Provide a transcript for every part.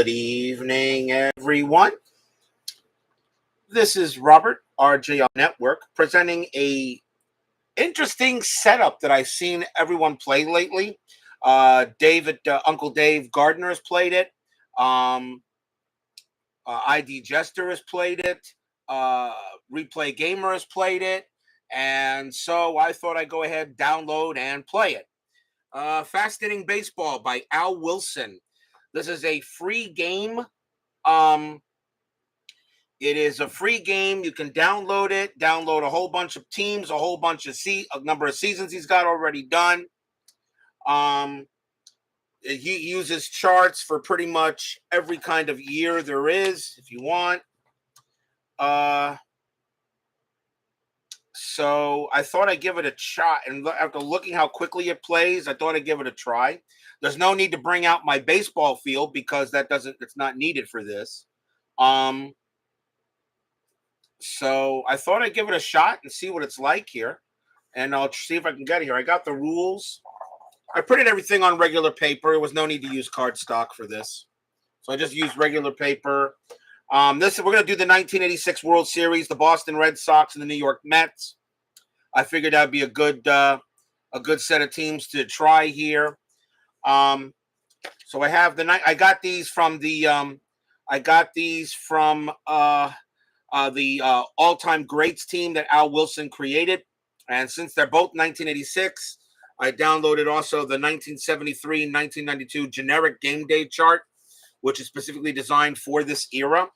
Good evening, everyone. This is Robert, RJR Network, presenting a interesting setup that I've seen everyone play lately. Uncle Dave Gardner has played it. ID Jester has played it. Uh, Replay Gamer has played it. And so I thought I'd go ahead, download, and play it. Fascinating Baseball by Al Wilson. This is a free game. It is a free game. You can download it, download a whole bunch of teams, a number of seasons he's got already done. He uses charts for pretty much every kind of year there is, if you want. So I thought I'd give it a shot. And after looking how quickly it plays, I thought I'd give it a try. There's no need to bring out my baseball field because it's not needed for this. So I thought I'd give it a shot and see what it's like here. And I'll see if I can get it here. I got the rules. I printed everything on regular paper. There was no need to use cardstock for this. So I just used regular paper. We're going to do the 1986 World Series, the Boston Red Sox and the New York Mets. I figured that'd be a good set of teams to try here. So I have I got these from the all-time greats team that Al Wilson created. And since they're both 1986, I downloaded also the 1973 and 1992 generic game day chart, which is specifically designed for this era.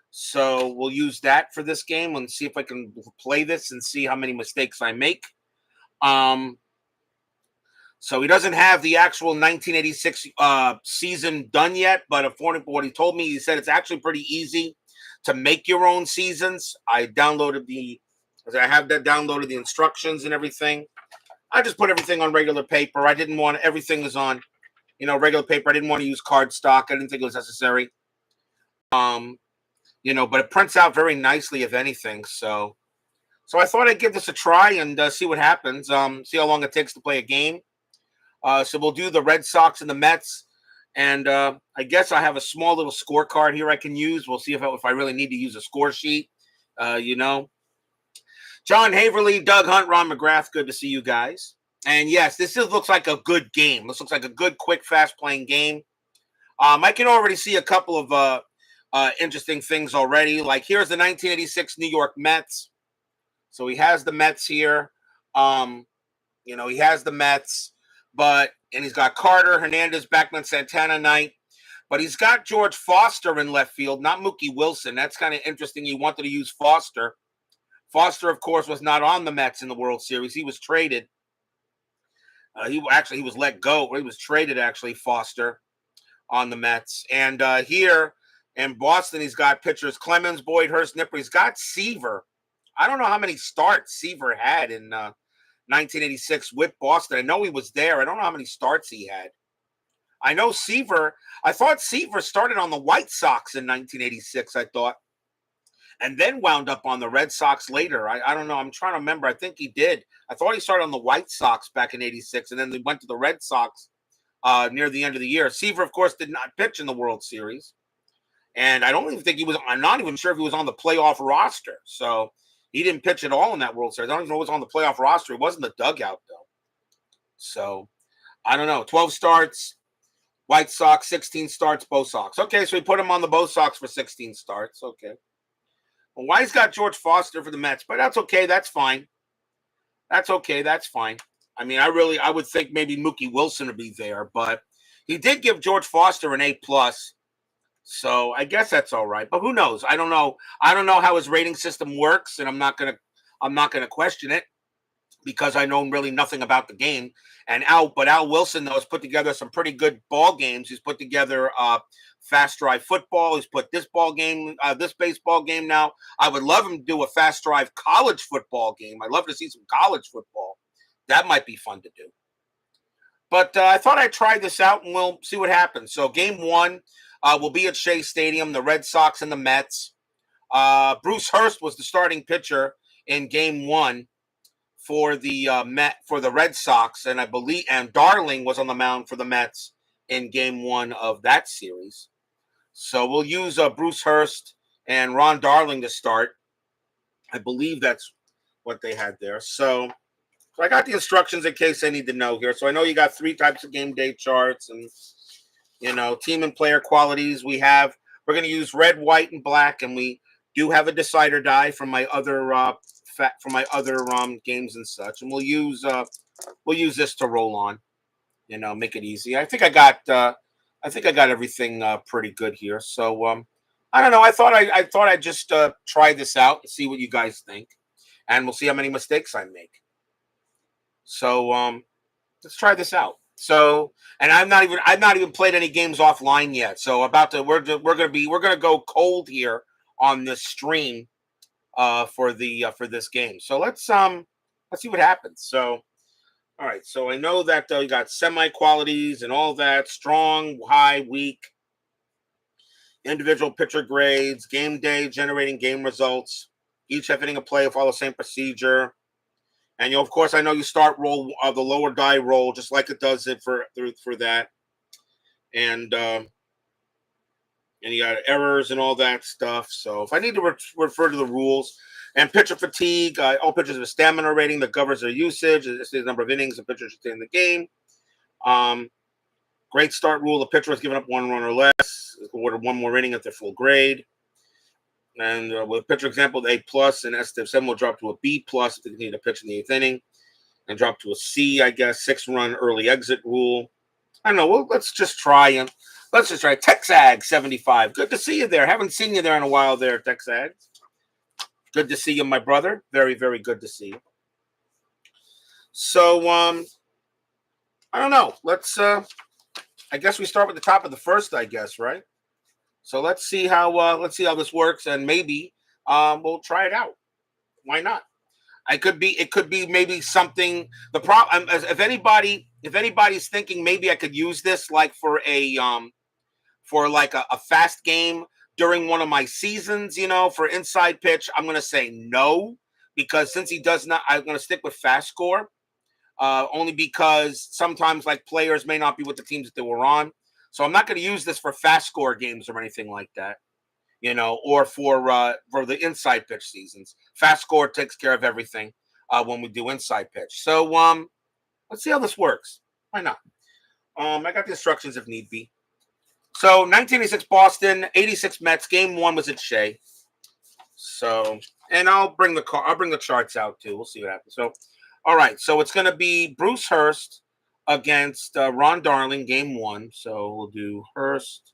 So we'll use that for this game and see if I can play this and see how many mistakes I make. So he doesn't have the actual 1986 season done yet, but according to what he told me, he said it's actually pretty easy to make your own seasons. I have that downloaded the instructions and everything. I just put everything on regular paper. Everything is on, regular paper. I didn't want to use cardstock. I didn't think it was necessary. But it prints out very nicely, if anything. So I thought I'd give this a try and see what happens. See how long it takes to play a game. So we'll do the Red Sox and the Mets. And I guess I have a small little scorecard here I can use. We'll see if I really need to use a score sheet. John Haverly, Doug Hunt, Ron McGrath, good to see you guys. And yes, this looks like a good game. This looks like a good, quick, fast-playing game. I can already see a couple of interesting things already. Like here's the 1986 New York Mets. So he has the Mets here. He has the Mets. And he's got Carter, Hernandez, Beckman, Santana, Knight. But he's got George Foster in left field, not Mookie Wilson. That's kind of interesting. He wanted to use Foster. Foster, of course, was not on the Mets in the World Series. He was traded. He was let go. He was traded, actually, Foster, on the Mets. And here in Boston, he's got pitchers Clemens, Boyd, Hurst, Nipper. He's got Seaver. I don't know how many starts Seaver had in 1986 with Boston. I know he was there. I don't know how many starts he had. I thought Seaver started on the White Sox in 1986, I thought, and then wound up on the Red Sox later. I don't know. I'm trying to remember. I think he did. I thought he started on the White Sox back in 86, and then they went to the Red Sox near the end of the year. Seaver, of course, did not pitch in the World Series, and I'm not even sure if he was on the playoff roster. So he didn't pitch at all in that World Series. I don't even know who was on the playoff roster. It wasn't the dugout, though. So, I don't know. 12 starts, White Sox, 16 starts, Bo Sox. Okay, so we put him on the Bo Sox for 16 starts. Okay. Well, why he's got George Foster for the Mets, but that's okay. That's fine. That's okay. That's fine. I mean, I would think maybe Mookie Wilson would be there, but he did give George Foster an A+. So I guess that's all right. But who knows? I don't know. I don't know how his rating system works, and I'm not gonna question it because I know really nothing about the game. But Al Wilson, though, has put together some pretty good ball games. He's put together fast drive football. He's put this baseball game now. I would love him to do a fast drive college football game. I'd love to see some college football. That might be fun to do. But I thought I'd try this out, and we'll see what happens. So game one will be at Shea Stadium, the Red Sox and the Mets. Bruce Hurst was the starting pitcher in game one for the Red Sox, and Darling was on the mound for the Mets in game one of that series. So we'll use Bruce Hurst and Ron Darling to start. I believe that's what they had there. So I got the instructions in case I need to know here. So I know you got 3 types of game day charts and, team and player qualities. We're going to use red, white, and black, and we do have a decider die from my other games and such, and we'll use this to roll on. Make it easy. I think I got everything pretty good here. So I don't know. I thought I'd just try this out and see what you guys think, and we'll see how many mistakes I make. So let's try this out. So, and I've not even played any games offline yet. So we're gonna go cold here on this stream for this game. So let's see what happens. So all right. So I know that you got semi qualities and all that, strong, high, weak, individual pitcher grades, game day, generating game results. Each have hitting a play follow the same procedure. And of course, I know you start roll the lower die roll just like it does it for that, and you got errors and all that stuff. So if I need to refer to the rules and pitcher fatigue, all pitchers have a stamina rating that governs their usage. It's the number of innings a pitcher should stay in the game. Great start rule: the pitcher has given up 1 run or less is awarded 1 more inning at their full grade. And with pitcher example, A plus and S-7 will drop to a B plus if they continue to pitch in the 8th inning, and drop to a C, I guess. 6-run early exit rule. I don't know. Well, let's just try him. Let's just try Texag 75. Good to see you there. Haven't seen you there in a while there, Texag. Good to see you, my brother. Very, very good to see you. So, I don't know. Let's, I guess we start with the top of the first, I guess, right? So let's see how this works, and maybe we'll try it out. Why not? It could be maybe something. The problem, if anybody's thinking maybe I could use this like for a fast game during one of my seasons, for inside pitch, I'm going to say no, because since he does not, I'm going to stick with FastScore, only because sometimes like players may not be with the teams that they were on. So I'm not going to use this for FastScore games or anything like that, or for the inside pitch seasons. FastScore takes care of everything when we do inside pitch. So let's see how this works. Why not? I got the instructions if need be. So 1986 Boston, 86 Mets. Game 1 was at Shea. So, and I'll bring the charts out too. We'll see what happens. So, all right. So it's going to be Bruce Hurst against Ron Darling, game 1. So we'll do Hurst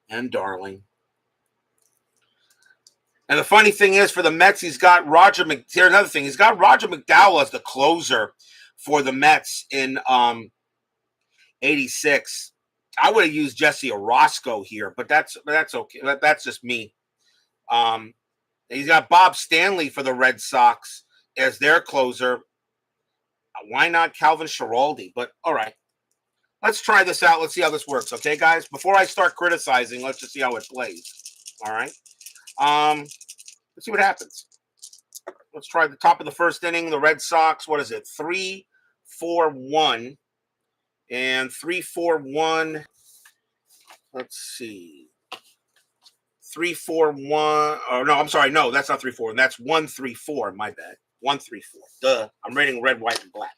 and Darling. And the funny thing is, for the Mets, he's got here's another thing. He's got Roger McDowell as the closer for the Mets in 86. I would have used Jesse Orosco here, but that's okay. That's just me. He's got Bob Stanley for the Red Sox as their closer. Why not Calvin Schiraldi? But all right, let's try this out. Let's see how this works. Okay, guys, before I start criticizing, let's just see how it plays. All right. Let's see what happens. Let's try the top of the first inning. The Red Sox, what is it? 3-4-1. And 3-4-1. Let's see. 3-4-1. Oh, no, I'm sorry. No, that's not 3-4. That's 1-3-4. My bad. 1-3-4. Duh. I'm rating red, white, and black.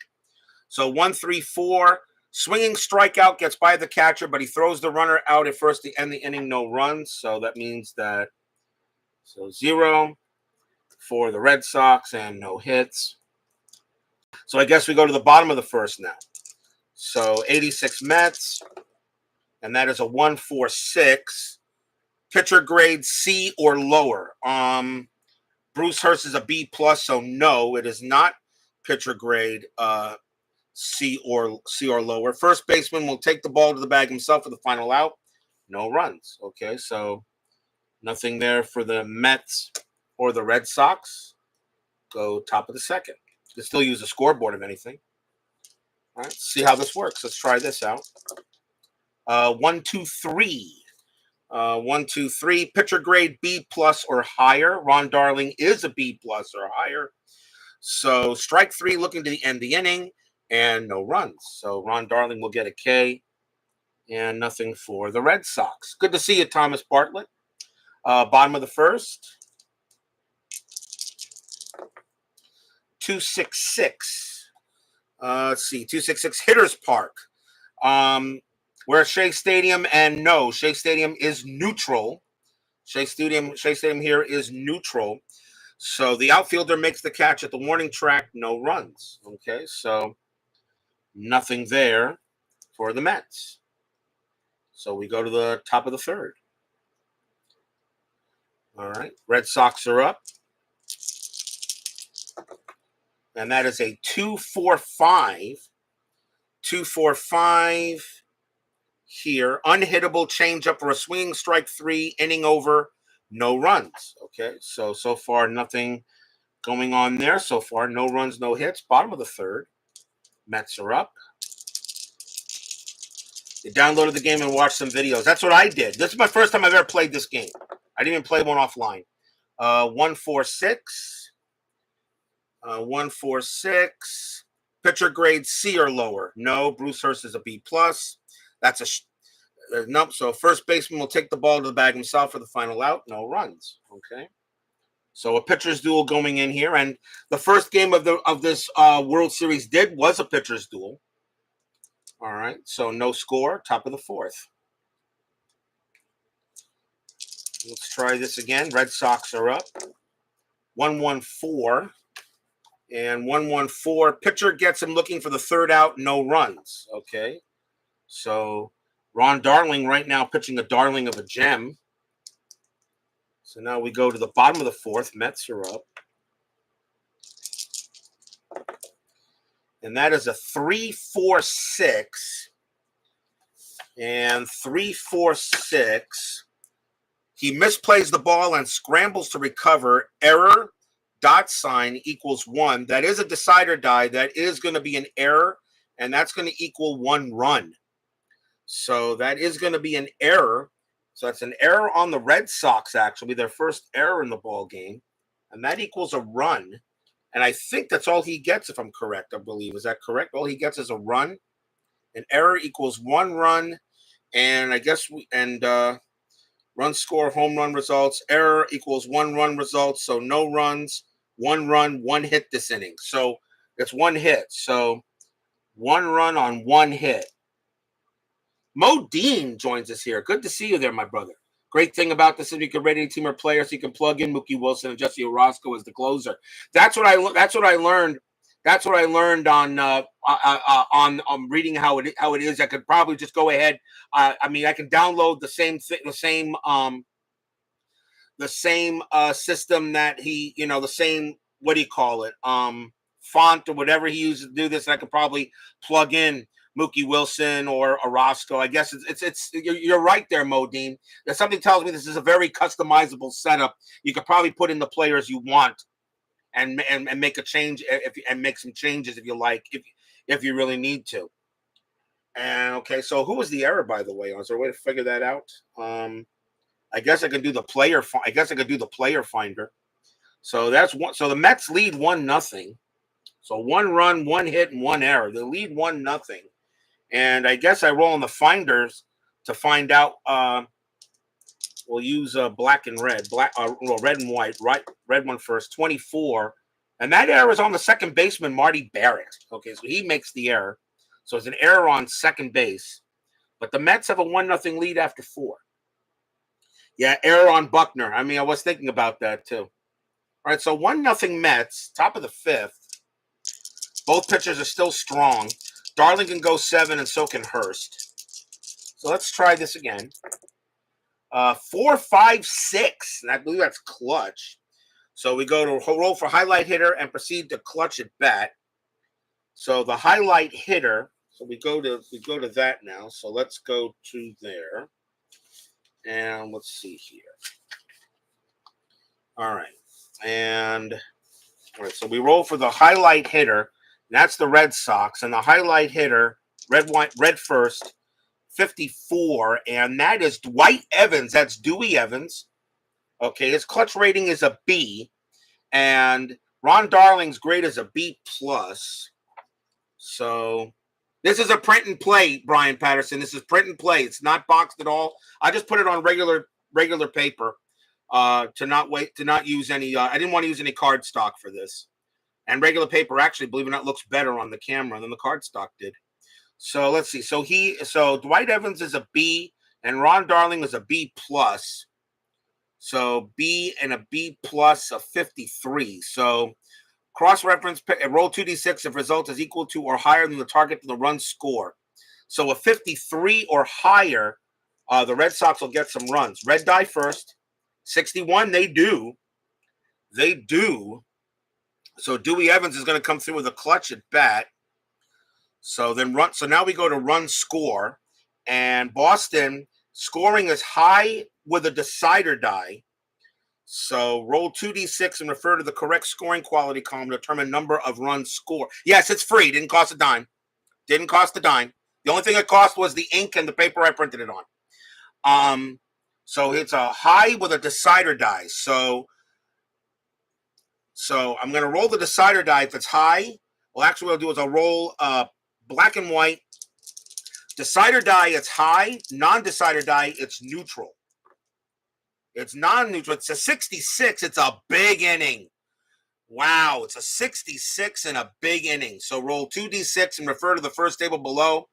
So 1-3-4. Swinging strikeout, gets by the catcher, but he throws the runner out at first to end the inning, no runs. So that means that 0 for the Red Sox and no hits. So I guess we go to the bottom of the first now. So 86 Mets, and that is a 1-4-6. Pitcher grade C or lower. Bruce Hurst is a B plus, so no, it is not pitcher grade C or lower. First baseman will take the ball to the bag himself for the final out. No runs. Okay, so nothing there for the Mets or the Red Sox. Go top of the second. You can still use a scoreboard if anything. All right, see how this works. Let's try this out. 1-2-3. 1-2-3. Pitcher grade B plus or higher. Ron Darling is a B plus or higher. So strike 3, looking to end the inning, and no runs. So Ron Darling will get a K. And nothing for the Red Sox. Good to see you, Thomas Bartlett. Bottom of the first. 266. Let's see. 266 Hitters Park. We're Shea Stadium, and no, Shea Stadium is neutral. Shea Stadium here is neutral. So the outfielder makes the catch at the warning track, no runs. Okay, so nothing there for the Mets. So we go to the top of the third. All right, Red Sox are up. And that is a 2-4-5. 2-4-5 here. Unhittable changeup for a swinging strike 3, inning over, no runs. Okay, so far nothing going on there. So far, no runs, no hits. Bottom of the third. Mets are up. You downloaded the game and watched some videos. That's what I did. This is my first time I've ever played this game. I didn't even play one offline. 146. 146. Pitcher grade C or lower. No. Bruce Hurst is a B plus. That's a nope. So first baseman will take the ball to the bag himself for the final out. No runs. Okay. So a pitcher's duel going in here, and the first game of this World Series was a pitcher's duel. All right. So no score. Top of the fourth. Let's try this again. Red Sox are up. 1-1-4. And 1-1-4. Pitcher gets him looking for the third out. No runs. Okay. So Ron Darling right now pitching a darling of a gem. So now we go to the bottom of the fourth. Mets are up. And that is a 3-4-6. And 3-4-6. He misplays the ball and scrambles to recover. Error. Dot sign equals 1. That is a decider die. That is going to be an error, and that's going to equal 1 run. So that is going to be an error. So that's an error on the Red Sox, actually, their first error in the ball game, and that equals a run. And I think that's all he gets, if I'm correct, I believe. Is that correct? All he gets is a run. An error equals 1 run, and I guess run score, home run results. Error equals 1 run results, so no runs. 1 run, 1 hit this inning. So it's 1 hit. So 1 run on 1 hit. Mo Dean joins us here. Good to see you there, my brother. Great thing about this is you can rate any team or player, so you can plug in Mookie Wilson and Jesse Orozco as the closer. That's what I learned. That's what I learned on reading how it is. I could probably just go ahead. I can download the same system that he, the same, what do you call it, font or whatever he uses to do this. And I could probably plug in Mookie Wilson or Orozco. I guess you're right there, Modine. That something tells me this is a very customizable setup. You could probably put in the players you want and make a change and make some changes if you like, if you really need to. And okay, so who was the error, by the way? Is there a way to figure that out? I guess I can do the player. I guess I could do the player finder. So that's one. So the Mets lead 1-0. So 1 run, 1 hit, and 1 error. They lead 1-0. And I guess I roll in the finders to find out. We'll use black and red. Red and white. Right, red one first. 24, and that error is on the second baseman, Marty Barrett. Okay, so he makes the error. So it's an error on second base. But the Mets have a 1-0 lead after 4. Yeah, error on Buckner. I was thinking about that too. All right, so 1-0 Mets, top of the 5th. Both pitchers are still strong. Darling can go 7, and so can Hurst. So let's try this again. 4-5-6, and I believe that's clutch. So we go to roll for highlight hitter and proceed to clutch at bat. So the highlight hitter. So we go to that now. So let's go to there. And let's see here. All right. And all right, so we roll for the highlight hitter. That's the Red Sox. And the highlight hitter, red first, 54. And that is Dwight Evans. That's Dewey Evans. Okay, his clutch rating is a B. And Ron Darling's grade is a B plus. So This is a print and play, Brian Patterson. This is print and play. It's not boxed at all. I just put it on regular paper to not use any. I didn't want to use any card stock for this. And regular paper, actually, believe it or not, looks better on the camera than the card stock did. So let's see. So Dwight Evans is a B, and Ron Darling is a B plus. So B and a B plus of 53. So cross-reference, roll 2d6 if result is equal to or higher than the target for the run score. So a 53 or higher, the Red Sox will get some runs. Red die first. 61, they do. They do. So Dewey Evans is going to come through with a clutch at bat. So now we go to run score. And Boston scoring is high with a decider die. So roll 2d6 and refer to the correct scoring quality column to determine number of runs scored. Yes, it's free. Didn't cost a dime. Didn't cost a dime. The only thing it cost was the ink and the paper I printed it on. So it's a high with a decider die. So I'm going to roll the decider die if it's high. Well, actually, what I'll do is I'll roll black and white. Decider die, it's high. Non-decider die, it's neutral. It's non-neutral. It's a 66. It's a big inning. Wow, it's a 66 and a big inning. So roll 2d6 and refer to the first table below.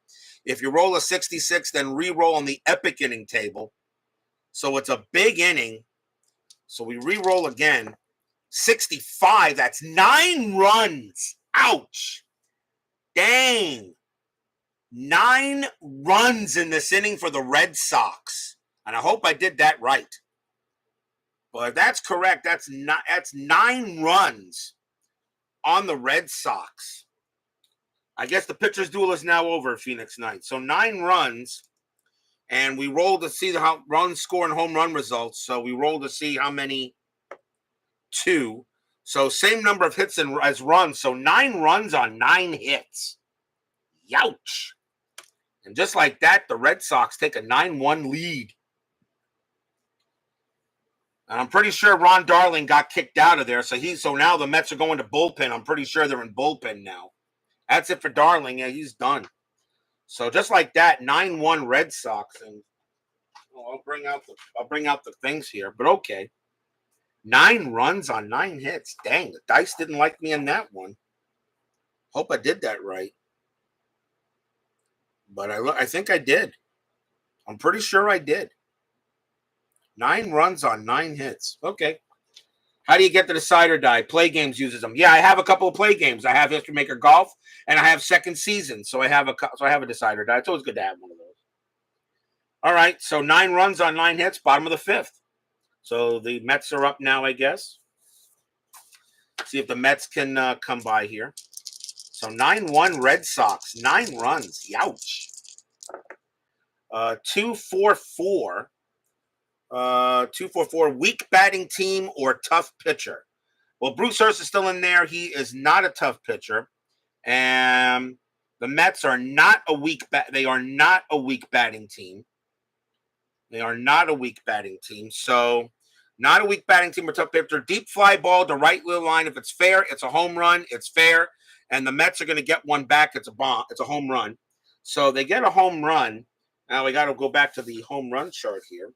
If you roll a 66, then re-roll on the epic inning table. So it's a big inning. So we re-roll again. 65, that's 9 runs. Ouch. Dang. 9 runs in this inning for the Red Sox. And I hope I did that right. But that's correct. That's 9 runs on the Red Sox. I guess the pitcher's duel is now over, Phoenix Knights. So 9 runs. And we roll to see how run score and home run results. So we roll to see how many. 2. So same number of hits as runs. So 9 runs on 9 hits. Youch. And just like that, the Red Sox take a 9-1 lead. And I'm pretty sure Ron Darling got kicked out of there. So now the Mets are going to bullpen. I'm pretty sure they're in bullpen now. That's it for Darling. Yeah, he's done. So just like that, 9-1 Red Sox. And I'll bring out the things here. But okay. 9 runs on 9 hits. Dang, the dice didn't like me in that one. Hope I did that right. But I think I did. I'm pretty sure I did. 9 runs on 9 hits. Okay. How do you get the decider die? Play Games uses them. Yeah, I have a couple of play games. I have History Maker Golf, and I have Second Season. So I have a decider die. It's always good to have one of those. All right. So 9 runs on 9 hits. Bottom of the 5th. So the Mets are up now, I guess. See if the Mets can come by here. So 9-1 Red Sox. 9 runs. Youch. 2-4-4. 2-4-4. Weak batting team or tough pitcher. Well, Bruce Hurst is still in there. He is not a tough pitcher. And the Mets are not a weak they are not a weak batting team. They are not a weak batting team. So, not a weak batting team or tough pitcher. Deep fly ball to right field line. If it's fair, it's a home run. It's fair. And the Mets are going to get one back. It's a bomb. It's a home run. So, they get a home run. Now, we got to go back to the home run chart here.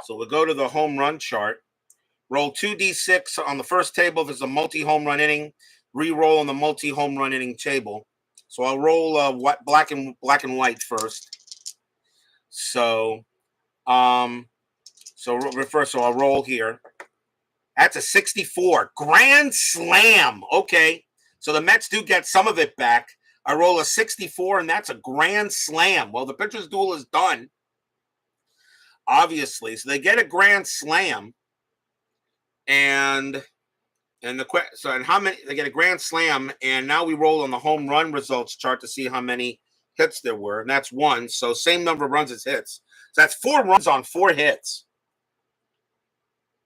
So, we'll go to the home run chart. Roll 2d6 on the first table if it's a multi-home run inning. Re-roll on the multi-home run inning table. So, I'll roll black and white first. So I'll roll here. That's a 64. Grand slam. Okay. So the Mets do get some of it back. I roll a 64, and that's a grand slam. Well, the pitcher's duel is done, obviously. So they get a grand slam. And how many they get a grand slam, and now we roll on the home run results chart to see how many hits there were, and that's 1. So same number of runs as hits. So that's 4 runs on 4 hits.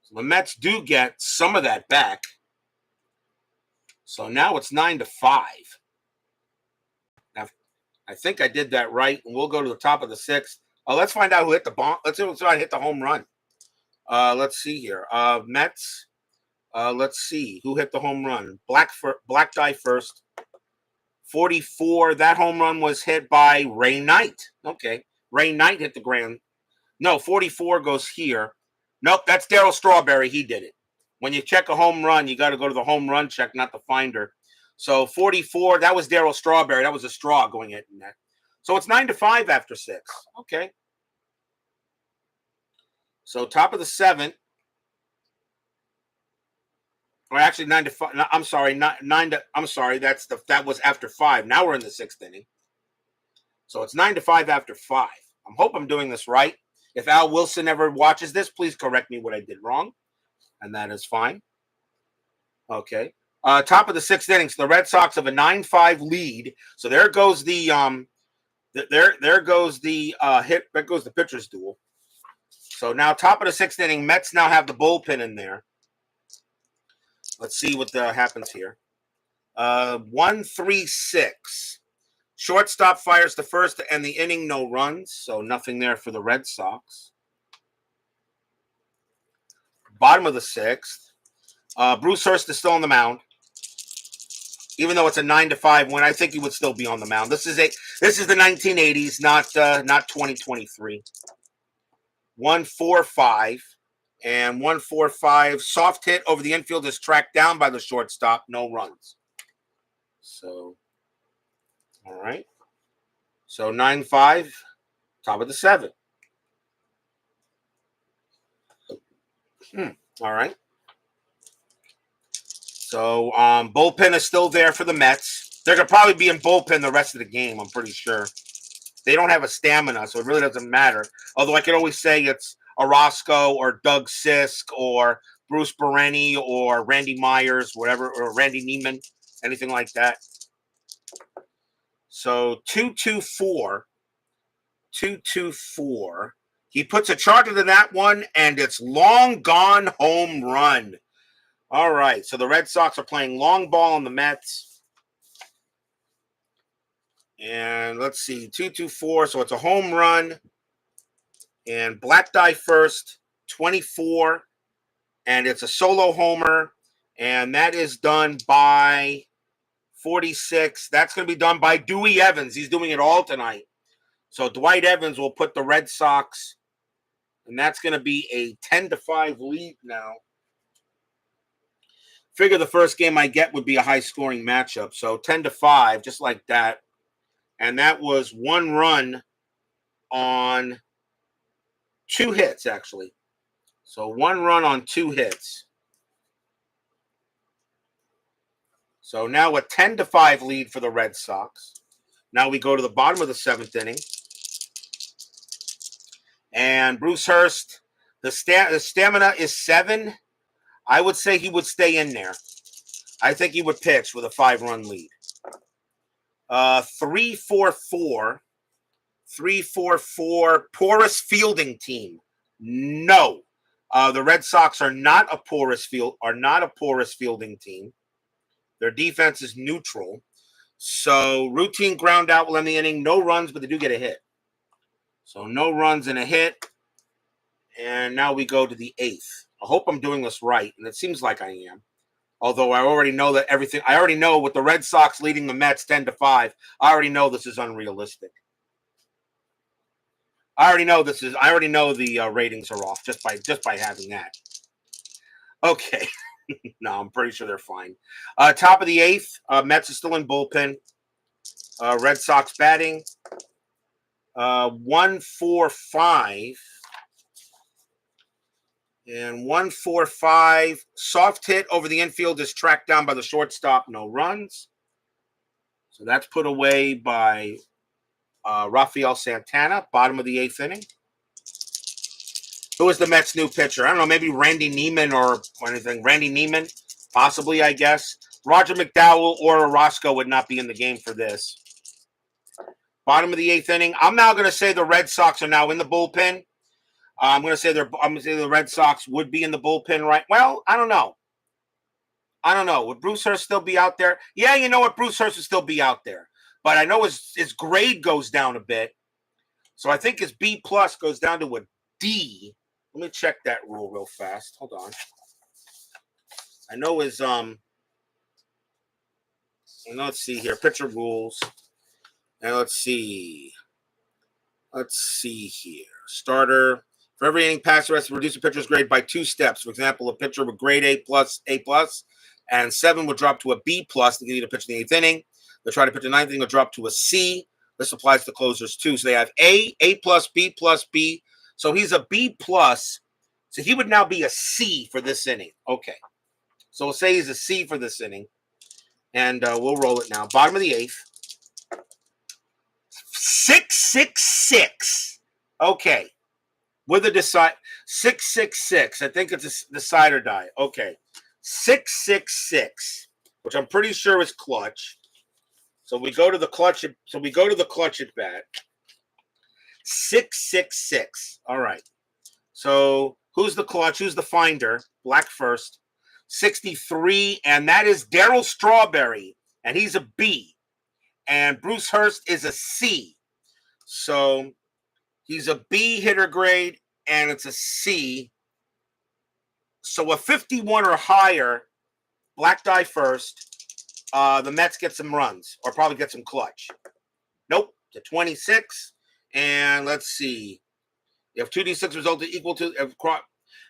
So the Mets do get some of that back. So now it's 9-5. Now, I think I did that right, and we'll go to the top of the 6th. Let's find out who hit the bomb. Let's see who hit the home run. Let's see here. Mets. Let's see who hit the home run. Black die first. 44, that home run was hit by Ray Knight. Okay. Ray Knight hit the grand. No, 44 goes here. Nope, that's Darryl Strawberry. He did it. When you check a home run, you got to go to the home run check, not the finder. So 44, that was Darryl Strawberry. That was a straw going in there. So it's 9-5 after 6. Okay. So top of the 7th. Or actually 9-5. No, I'm sorry, I'm sorry. That was after 5. Now we're in the 6th inning. So it's 9-5 after 5. I hope I'm doing this right. If Al Wilson ever watches this, please correct me what I did wrong, and that is fine. Okay. Top of the 6th inning. So the Red Sox have a 9-5 lead. So there goes the there goes the hit. There goes the pitcher's duel. So now top of the 6th inning, Mets now have the bullpen in there. Let's see what happens here. 1-3-6. Shortstop fires the first to end the inning, no runs, so nothing there for the Red Sox. Bottom of the 6th. Bruce Hurst is still on the mound. Even though it's a 9-5 win, I think he would still be on the mound. This is the 1980s, not 2023. 1-4-5. And 1-4-5. Soft hit over the infield is tracked down by the shortstop. No runs. So, all right. So 9-5, top of the 7th. All right. So bullpen is still there for the Mets. They're going to probably be in bullpen the rest of the game, I'm pretty sure. They don't have a stamina, so it really doesn't matter. Although I could always say it's Orozco or Doug Sisk or Bruce Bereni or Randy Myers, whatever, or Randy Neiman, anything like that. So 2-2-4. 2-2-4. He puts a charger to that one, and it's long gone home run. All right, so the Red Sox are playing long ball on the Mets. And let's see, 2-2-4, so it's a home run. And black die first, 24. And it's a solo homer. And that is done by 46. That's going to be done by Dewey Evans. He's doing it all tonight. So Dwight Evans will put the Red Sox, and that's going to be a 10-5 lead now. Figure the first game I get would be a high-scoring matchup. So 10-5, just like that. And that was 1 run on 2 hits, actually. So 1 run on 2 hits. So now a 10-5 lead for the Red Sox. Now we go to the bottom of the 7th inning. And Bruce Hurst, the stamina is 7. I would say he would stay in there. I think he would pitch with a 5-run lead. 3-4-4. 3-4-4. Porous fielding team. No. The Red Sox are not a porous fielding team. Their defense is neutral. So routine ground out will end the inning. No runs, but they do get a hit. So no runs and a hit. And now we go to the 8th. I hope I'm doing this right, and it seems like I am. Although I already know that everything. I already know with the Red Sox leading the Mets 10-5. I already know this is unrealistic. I already know the ratings are off just by having that. Okay. No, I'm pretty sure they're fine. Top of the 8th. Mets is still in bullpen. Red Sox batting. 1-4-5. And 1-4-5. Soft hit over the infield is tracked down by the shortstop. No runs. So that's put away by Rafael Santana. Bottom of the 8th inning. Who is the Mets' new pitcher? I don't know. Maybe Randy Neiman or anything. Randy Neiman, possibly, I guess. Roger McDowell or Orozco would not be in the game for this. Bottom of the 8th inning. I'm now going to say the Red Sox are now in the bullpen. I'm going to say the Red Sox would be in the bullpen, right? Well, I don't know. Would Bruce Hurst still be out there? Yeah, you know what? Bruce Hurst would still be out there. But I know his grade goes down a bit. So I think his B+ goes down to a D. Let me check that rule real fast. Hold on. I know his And let's see here. Pitcher rules. And let's see. Let's see here. Starter. For every inning passed, the rest will reduce a pitcher's grade by 2 steps. For example, a pitcher with grade A+, and 7 would drop to a B+ to get to pitch in the 8th inning. They'll try to pitch the 9th inning, will drop to a C. This applies to closers too. So they have A+, B+, B. So he's a B+. So he would now be a C for this inning. Okay. So we'll say he's a C for this inning. And we'll roll it now. Bottom of the 8th. 666. Okay. With a decide 666. I think it's a decide or die. Okay. 666, which I'm pretty sure is clutch. So we go to the clutch. So we go to the clutch at bat. 666. All right. So who's the clutch? Who's the finder? Black first. 63, and that is Darryl Strawberry, and he's a B. And Bruce Hurst is a C. So he's a B hitter grade, and it's a C. So a 51 or higher, black die first, the Mets get some runs, or probably get some clutch. Nope, to 26. And let's see. If 2D6 resulted equal to,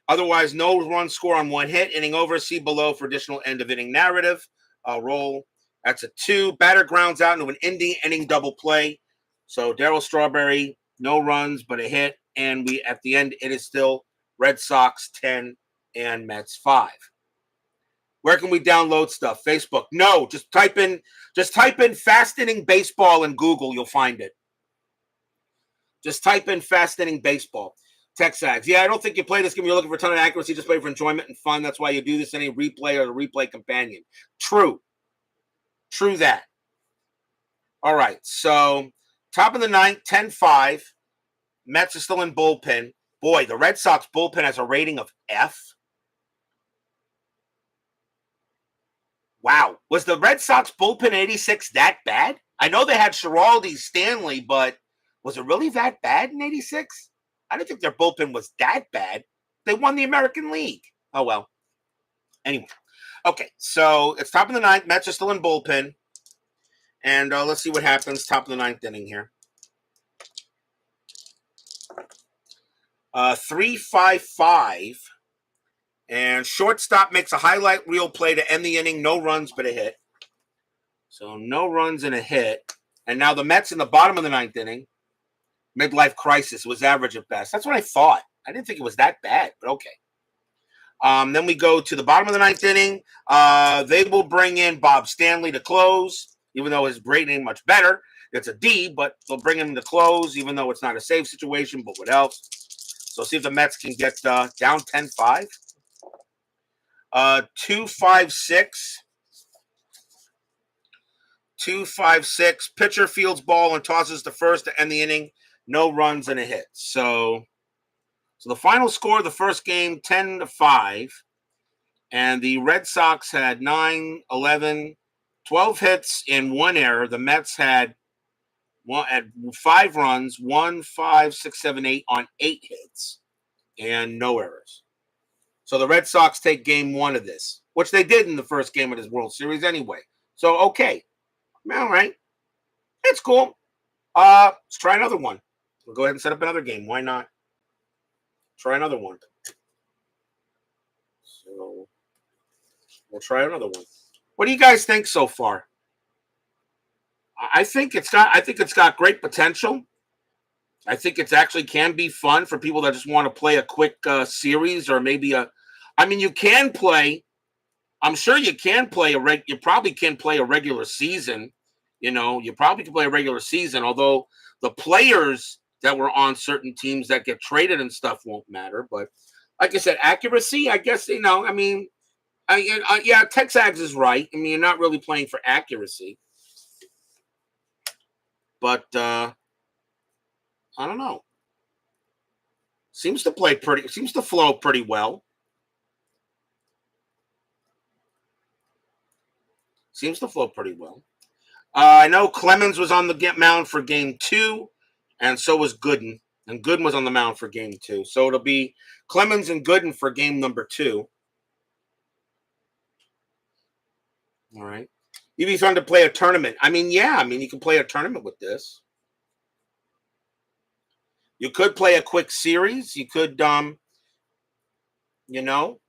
otherwise no run score on 1 hit, inning over, see below for additional end of inning narrative. I'll roll. That's a 2. Batter grounds out into an inning double play. So Darryl Strawberry, no runs, but a hit. And we at the end, it is still Red Sox 10 and Mets 5. Where can we download stuff? Facebook. No, just type in fast inning baseball in Google. You'll find it. Just type in fast inning baseball. Texags. Yeah, I don't think you play this game. You're looking for a ton of accuracy. Just play for enjoyment and fun. That's why you do this in a replay or a replay companion. True that. All right. So top of the 9th, 10-5. Mets are still in bullpen. Boy, the Red Sox bullpen has a rating of F. Wow. Was the Red Sox bullpen 86 that bad? I know they had Schiraldi, Stanley, but was it really that bad in 86? I don't think their bullpen was that bad. They won the American League. Oh, well. Anyway. Okay, so it's top of the 9th. Mets are still in bullpen. And let's see what happens top of the 9th inning here. 3-5-5. And shortstop makes a highlight reel play to end the inning. No runs, but a hit. So no runs and a hit. And now the Mets in the bottom of the 9th inning. Midlife crisis. Was average at best. That's what I thought. I didn't think it was that bad, but okay. Then we go to the bottom of the 9th inning. They will bring in Bob Stanley to close, even though his rating much better. It's a D, but they'll bring him to close, even though it's not a save situation, but what else? So see if the Mets can get down 10-5. 2-5-6. 2-5-6. Pitcher fields ball and tosses to first to end the inning. No runs and a hit. So the final score of the first game, 10-5. And the Red Sox had 9, 11, 12 hits and 1 error. The Mets had 5 runs, 1, 5, 6, 7, 8 on 8 hits and no errors. So the Red Sox take game 1 of this, which they did in the first game of this World Series anyway. So, okay. All right. It's cool. Let's try another one. We'll go ahead and set up another game. Why not? Try another one. So we'll try another one. What do you guys think so far? I think it's got great potential. I think it's actually can be fun for people that just want to play a quick series or maybe you can play. I'm sure you can play you probably can play a regular season. You probably can play a regular season, although the players that were on certain teams that get traded and stuff won't matter. But like I said, accuracy, I guess, yeah, Texags is right. I mean, you're not really playing for accuracy. But I don't know. Seems to flow pretty well. Seems to flow pretty well. I know Clemens was on the mound for game 2, and so was Gooden. And Gooden was on the mound for game 2. So it'll be Clemens and Gooden for game number 2. All right. You'd be fun to play a tournament. I mean, yeah. I mean, you can play a tournament with this. You could play a quick series. You could, you know,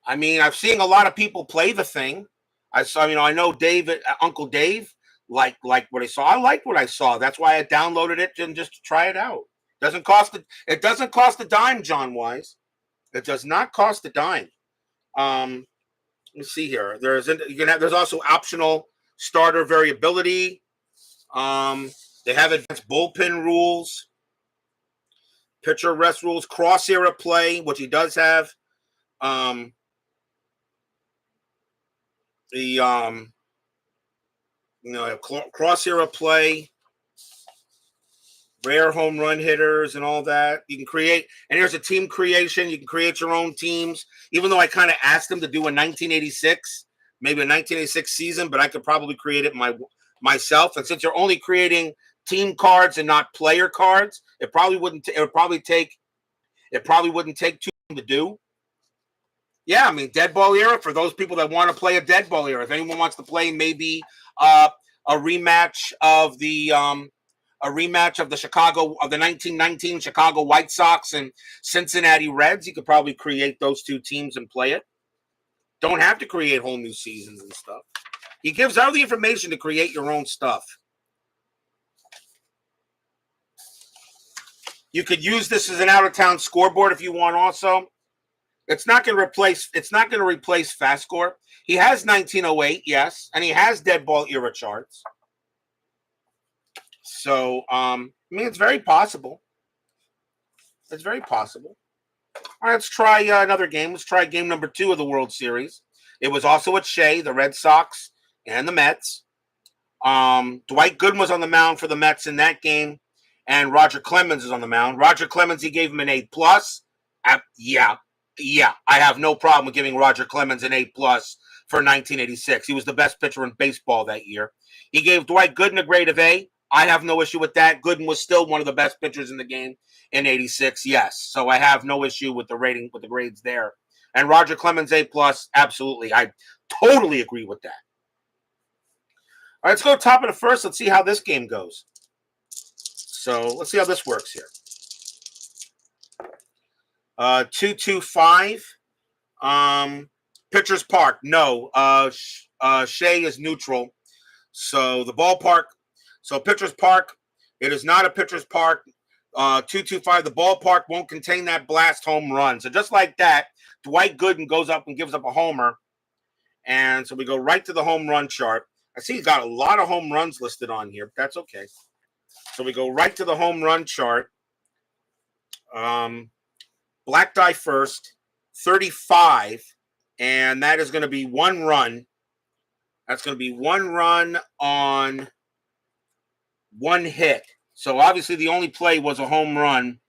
I mean, I've seen a lot of people play the thing. I saw, I know David, Uncle Dave, like what I saw. I liked what I saw. That's why I downloaded it and just to try it out. It doesn't cost a dime, John Wise. It does not cost a dime. Let's see here. There's also optional starter variability. They have advanced bullpen rules, pitcher rest rules, cross era play, which he does have. The cross era play, rare home run hitters, and all that. You can create, and here's a team creation. You can create your own teams. Even though I kind of asked them to do a 1986, maybe a 1986 season, but I could probably create it myself. And since you're only creating team cards and not player cards, it probably wouldn't take too long to do. Yeah, I mean, dead ball era for those people that want to play a dead ball era. If anyone wants to play maybe a rematch of the 1919 Chicago White Sox and Cincinnati Reds, you could probably create those two teams and play it. Don't have to create whole new seasons and stuff. He gives out the information to create your own stuff. You could use this as an out-of-town scoreboard if you want also. It's not going to replace FastScore. He has 1908, yes, and he has dead ball era charts. So, it's very possible. It's very possible. All right, let's try another game. Let's try game number 2 of the World Series. It was also at Shea, the Red Sox, and the Mets. Dwight Gooden was on the mound for the Mets in that game, and Roger Clemens is on the mound. Roger Clemens, he gave him an A+. Yeah, I have no problem with giving Roger Clemens an A+ for 1986. He was the best pitcher in baseball that year. He gave Dwight Gooden a grade of A. I have no issue with that. Gooden was still one of the best pitchers in the game in 86, yes. So I have no issue with the rating, with the grades there. And Roger Clemens A+, absolutely. I totally agree with that. All right, let's go top of the first. Let's see how this game goes. So let's see how this works here. 2-2-5. Pitcher's Park. No. Shea is neutral. So the ballpark. So Pitcher's Park. It is not a Pitcher's Park. 2-2-5. The ballpark won't contain that blast home run. So just like that, Dwight Gooden goes up and gives up a homer. And so we go right to the home run chart. I see he's got a lot of home runs listed on here, but that's okay. So we go right to the home run chart. Black die first, 35, and that is going to be one run. That's going to be one run on one hit. So obviously the only play was a home run.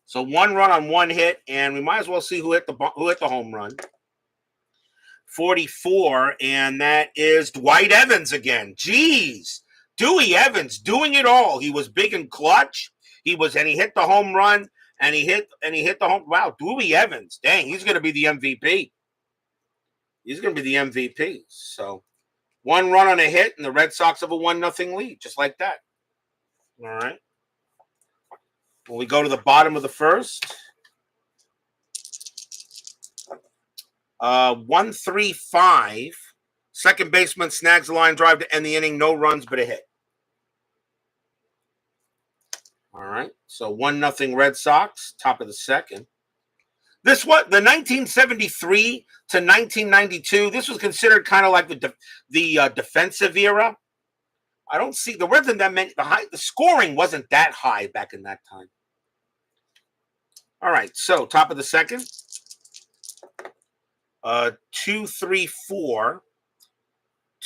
So one run on one hit, and we might as well see who hit the home run. 44, and that is Dwight Evans again. Jeez, Dewey Evans doing it all. He was big and clutch. He hit the home run. And he hit the home. Wow, Dewey Evans. Dang, he's going to be the MVP. He's going to be the MVP. So, one run on a hit, and the Red Sox have a 1-0 lead, just like that. All right. When we go to the bottom of the first, 1-3-5. Second baseman snags the line drive to end the inning. No runs, but a hit. All right, so 1-0 Red Sox, top of the second. The 1973 to 1992, this was considered kind of like the defensive era. I don't see, there wasn't that many, the scoring wasn't that high back in that time. All right, so top of the second. 2-3-4.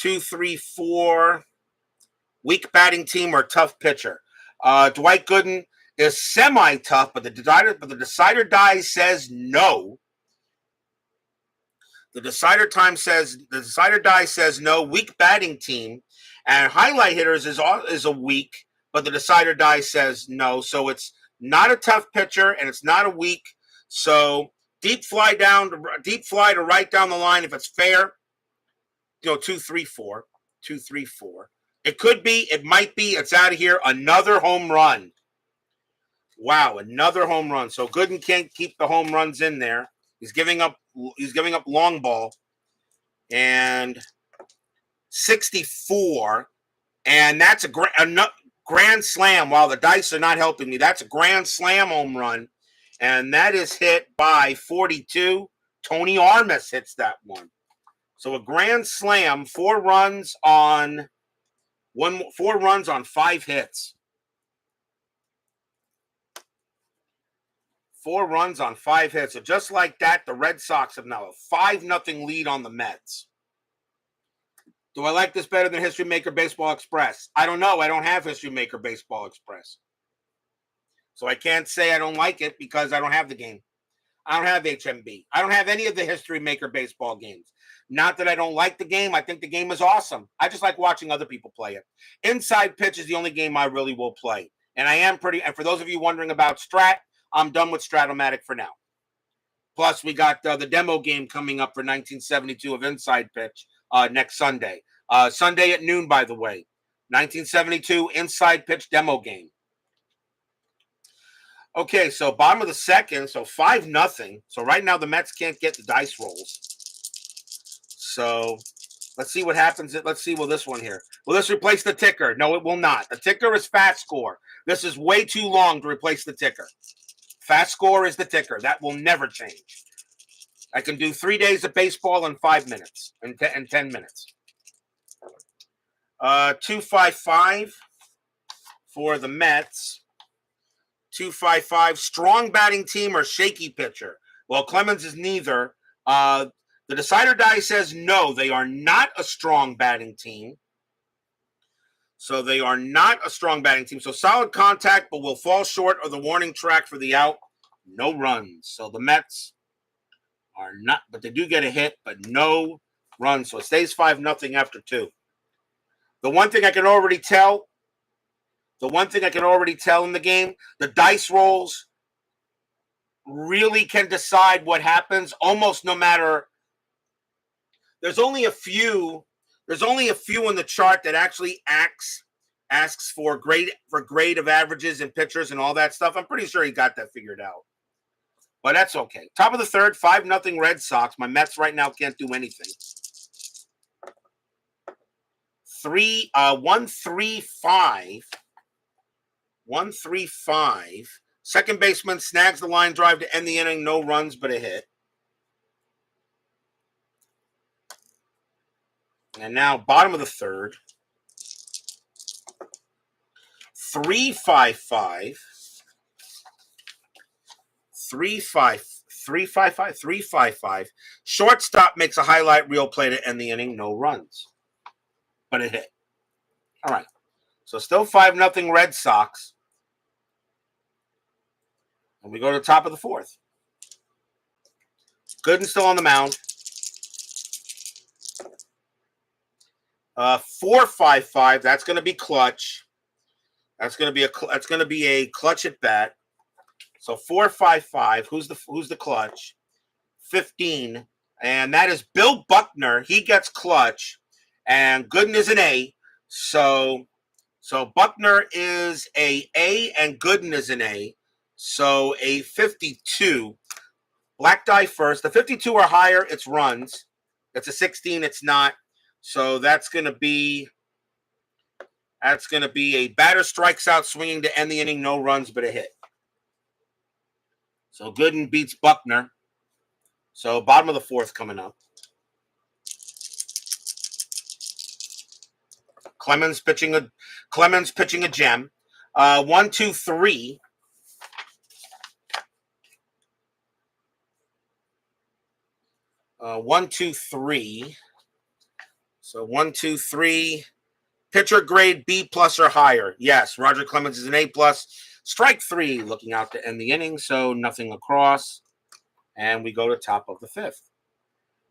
2-3-4. Weak batting team or tough pitcher. Dwight Gooden is semi-tough, but the decider die says no. The decider die says no. Weak batting team, and highlight hitters is a weak, but the decider die says no. So it's not a tough pitcher and it's not a weak. So deep fly to right down the line if it's fair. 2-3-4. 2-3-4. It could be, it might be, it's out of here. Another home run. Wow, another home run. So Gooden can't keep the home runs in there. He's giving up long ball. And 64. And that's a grand slam. While the dice are not helping me, that's a grand slam home run. And that is hit by 42. Tony Armas hits that one. So a grand slam, 4 runs on 5 hits. 4 runs on 5 hits. So just like that, the Red Sox have now a 5-0 lead on the Mets. Do I like this better than History Maker Baseball Express? I don't know. I don't have History Maker Baseball Express. So I can't say I don't like it because I don't have the game. I don't have HMB. I don't have any of the History Maker Baseball games. Not that I don't like the game. I think the game is awesome. I just like watching other people play it. Inside Pitch is the only game I really will play. And and for those of you wondering about Strat, I'm done with Stratomatic for now. Plus, we got the demo game coming up for 1972 of Inside Pitch next Sunday. Sunday at noon, by the way. 1972 Inside Pitch demo game. Okay, so bottom of the second, so 5-0. So right now the Mets can't get the dice rolls. So let's see what happens. Let's see, will this one here. Will this replace the ticker? No, it will not. The ticker is FastScore. This is way too long to replace the ticker. FastScore is the ticker. That will never change. I can do 3 days of baseball in 5 minutes, in 10 minutes. 255 for the Mets. 255, strong batting team or shaky pitcher? Well, Clemens is neither. The decider die says no, they are not a strong batting team. So they are not a strong batting team. So solid contact, but will fall short of the warning track for the out. No runs. So the Mets are not, but they do get a hit, but no runs. So it stays 5-0 after 2. The one thing I can already tell in the game, the dice rolls really can decide what happens almost no matter. There's only a few in the chart that actually asks for grade of averages and pitchers and all that stuff. I'm pretty sure he got that figured out. But that's okay. Top of the third, 5-0 Red Sox. My Mets right now can't do anything. 1-3-5. 1-3-5. Second baseman snags the line drive to end the inning. No runs, but a hit. And now bottom of the third. 3-5-5. 3-5-5. Shortstop makes a highlight reel play to end the inning. No runs, but a hit. All right. So still 5-0 Red Sox. And we go to the top of the fourth. Gooden still on the mound. 4-5-5. That's going to be clutch. That's going to be a clutch at bat. So 4-5-5. Who's the clutch? 15. And that is Bill Buckner. He gets clutch. And Gooden is an A. So Buckner is a A and Gooden is an A. So a 52. Black die first. The 52 or higher, it's runs. It's a 16, it's not. So that's going to be a batter strikes out swinging to end the inning, no runs but a hit. So Gooden beats Buckner. So bottom of the fourth coming up. Clemens pitching a gem. 1-2-3. 1-2-3. So 1-2-3. Pitcher grade B+ or higher. Yes, Roger Clemens is an A+. Strike 3, looking out to end the inning. So nothing across. And we go to top of the fifth.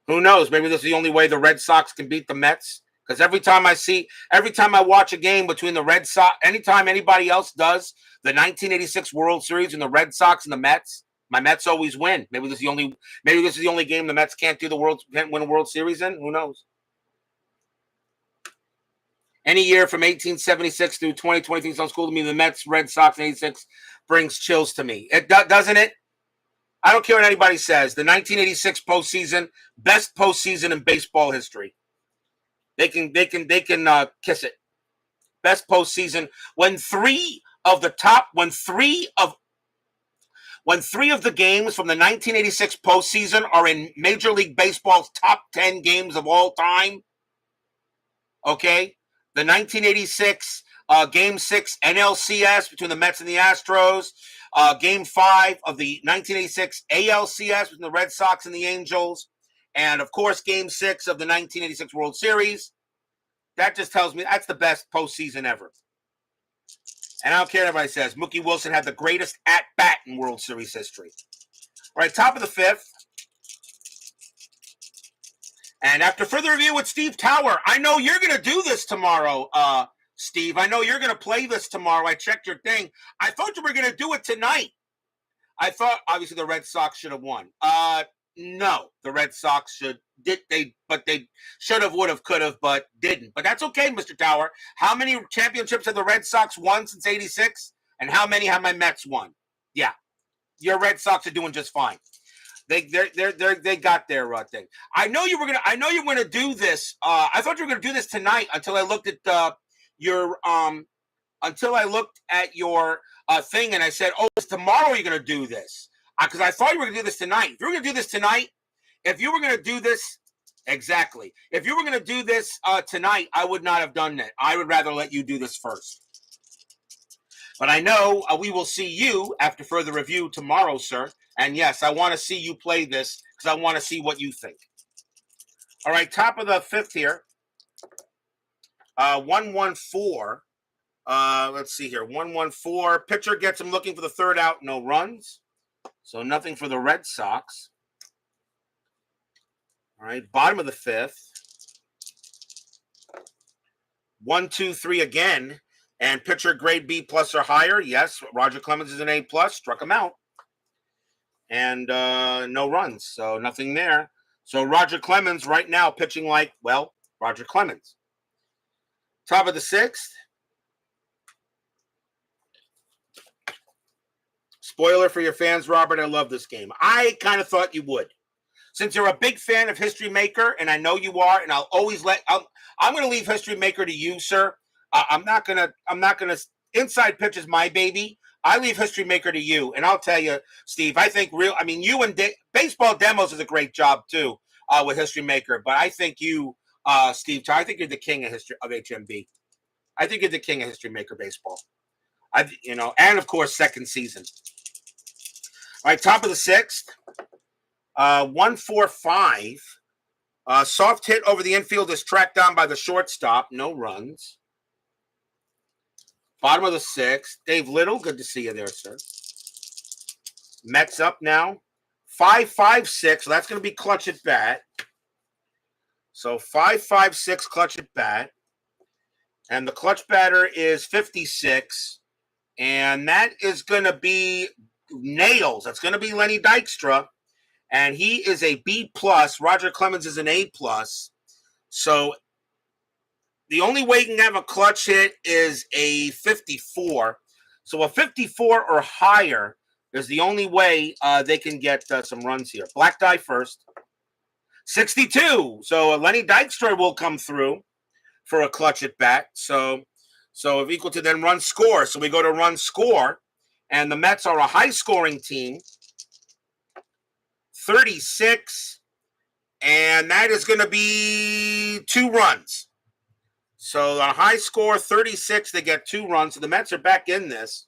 Who knows? Maybe this is the only way the Red Sox can beat the Mets. Because every time I watch a game between the Red Sox, anytime anybody else does the 1986 World Series and the Red Sox and the Mets, my Mets always win. Maybe this is the only game the Mets can't win a World Series in. Who knows? Any year from 1876 through 2023 sounds cool to me. The Mets, Red Sox in 86 brings chills to me. It doesn't it? I don't care what anybody says. The 1986 postseason, best postseason in baseball history. They can kiss it. Best postseason when three of the games from the 1986 postseason are in Major League Baseball's top 10 games of all time. Okay, the 1986 Game 6 NLCS between the Mets and the Astros, Game 5 of the 1986 ALCS between the Red Sox and the Angels, and of course Game 6 of the 1986 World Series. That just tells me that's the best postseason ever. And I don't care what everybody says. Mookie Wilson had the greatest at-bat in World Series history. All right, top of the fifth. And after further review with Steve Tower, I know you're going to do this tomorrow, Steve. I know you're going to play this tomorrow. I checked your thing. I thought you were going to do it tonight. I thought, obviously, the Red Sox should have won. No, the Red Sox should have, would have, could have, but didn't. But that's okay, Mr. Tower. How many championships have the Red Sox won since '86? And how many have my Mets won? Yeah, your Red Sox are doing just fine. They got their thing. I know you were gonna do this. I thought you were gonna do this tonight until I looked at your thing and I said, oh, it's tomorrow you're gonna do this. Because I thought you were gonna do this tonight. If you were gonna do this tonight, if you were gonna do this tonight, I would not have done that. I would rather let you do this first. But I know we will see you after further review tomorrow, sir. And yes, I want to see you play this because I want to see what you think. All right, top of the fifth here. 1-1-4. Let's see here. 1-1-4. Pitcher gets him looking for the third out. No runs. So nothing for the Red Sox. All right, bottom of the fifth. 1-2-3 again. And pitcher grade B plus or higher. Yes, Roger Clemens is an A plus. Struck him out. And no runs. So nothing there. So Roger Clemens right now pitching like, well, Roger Clemens. Top of the sixth. Spoiler for your fans, Robert, I love this game. I kind of thought you would. Since you're a big fan of History Maker, and I know you are, and I'm going to leave History Maker to you, sir. I'm not gonna. Inside Pitch is my baby. I leave History Maker to you, and I'll tell you, Steve. I think you and Baseball Demos is a great job too with History Maker. But I think you, Steve, I think you're the king of HMB. I think you're the king of History Maker baseball. And of course, second season. All right, top of the sixth. 1-4-5. Soft hit over the infield is tracked down by the shortstop. No runs. Bottom of the sixth. Dave Little, good to see you there, sir. Mets up now. 5-5-6. So that's going to be clutch at bat. So 5-5-6 clutch at bat. And the clutch batter is 56. And that is going to be nails. That's going to be Lenny Dykstra. And he is a B plus. Roger Clemens is an A plus. So the only way you can have a clutch hit is a 54. So a 54 or higher is the only way they can get some runs here. Black die first. 62. So Lenny Dykstra will come through for a clutch at bat. So if equal to then run score. So we go to run score. And the Mets are a high-scoring team. 36. And that is going to be 2 runs. So a high score, 36, they get 2 runs. So the Mets are back in this.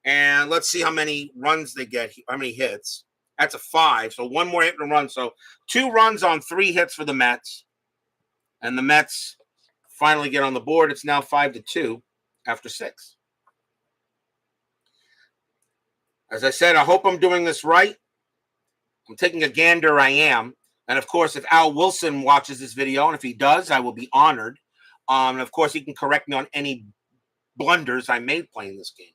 And let's see how many runs they get, how many hits. That's a 5. So 1 more hit and a run. So 2 runs on 3 hits for the Mets. And the Mets finally get on the board. It's now 5-2 after 6. As I said, I hope I'm doing this right. I'm taking a gander, I am. And of course, if Al Wilson watches this video, and if he does, I will be honored. And of course, he can correct me on any blunders I made playing this game.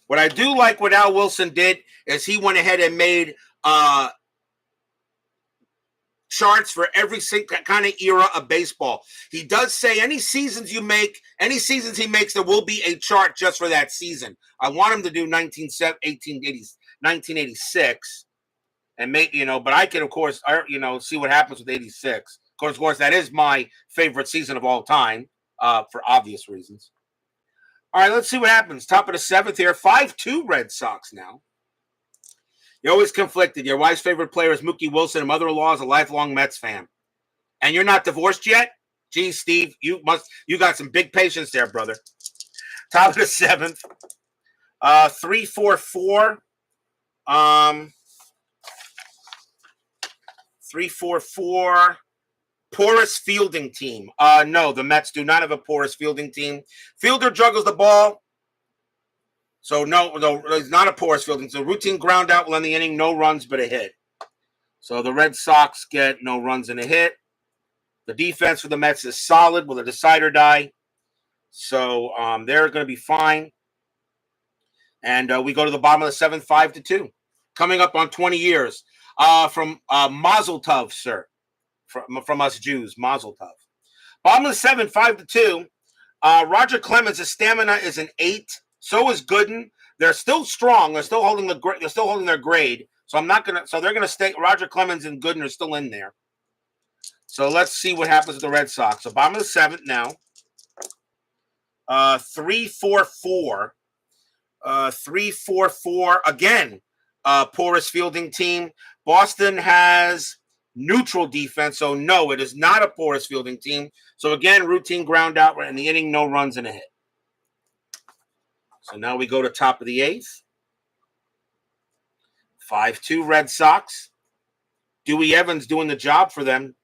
What I do like what Al Wilson did is he went ahead and made charts for every kind of era of baseball. He does say any seasons he makes, there will be a chart just for that season. I want him to do 1986 and make, but I can, of course, see what happens with 86. Of course, that is my favorite season of all time, for obvious reasons. All right, let's see what happens. Top of the 7th here, 5-2 Red Sox now. You're always conflicted. Your wife's favorite player is Mookie Wilson, and mother-in-law is a lifelong Mets fan. And you're not divorced yet? Geez, Steve, you got some big patience there, brother. Top of the 7th, 3-4-4. 3-4-4. Porous fielding team. No, the Mets do not have a porous fielding team. Fielder juggles the ball. So no, it's not a porous fielding. So routine ground out will end the inning, no runs but a hit. So the Red Sox get no runs and a hit. The defense for the Mets is solid with a decide or die. So they're going to be fine. And we go to the bottom of the 7th, 5-2. Coming up on 20 years. From Mazel Tov, sir. From us Jews, Mazel Tov. Bottom of the 7th, 5-2. Roger Clemens' stamina is an 8. So is Gooden. They're still strong. They're still holding their grade. So they're gonna stay. Roger Clemens and Gooden are still in there. So let's see what happens with the Red Sox. So bottom of the 7th now. 3-4-4. 3-4-4 again. Porous fielding team. Boston has neutral defense, so no, it is not a porous fielding team. So again, routine ground out in the inning, no runs and a hit. So now we go to top of the 8th. 5-2 Red Sox. Dewey Evans doing the job for them.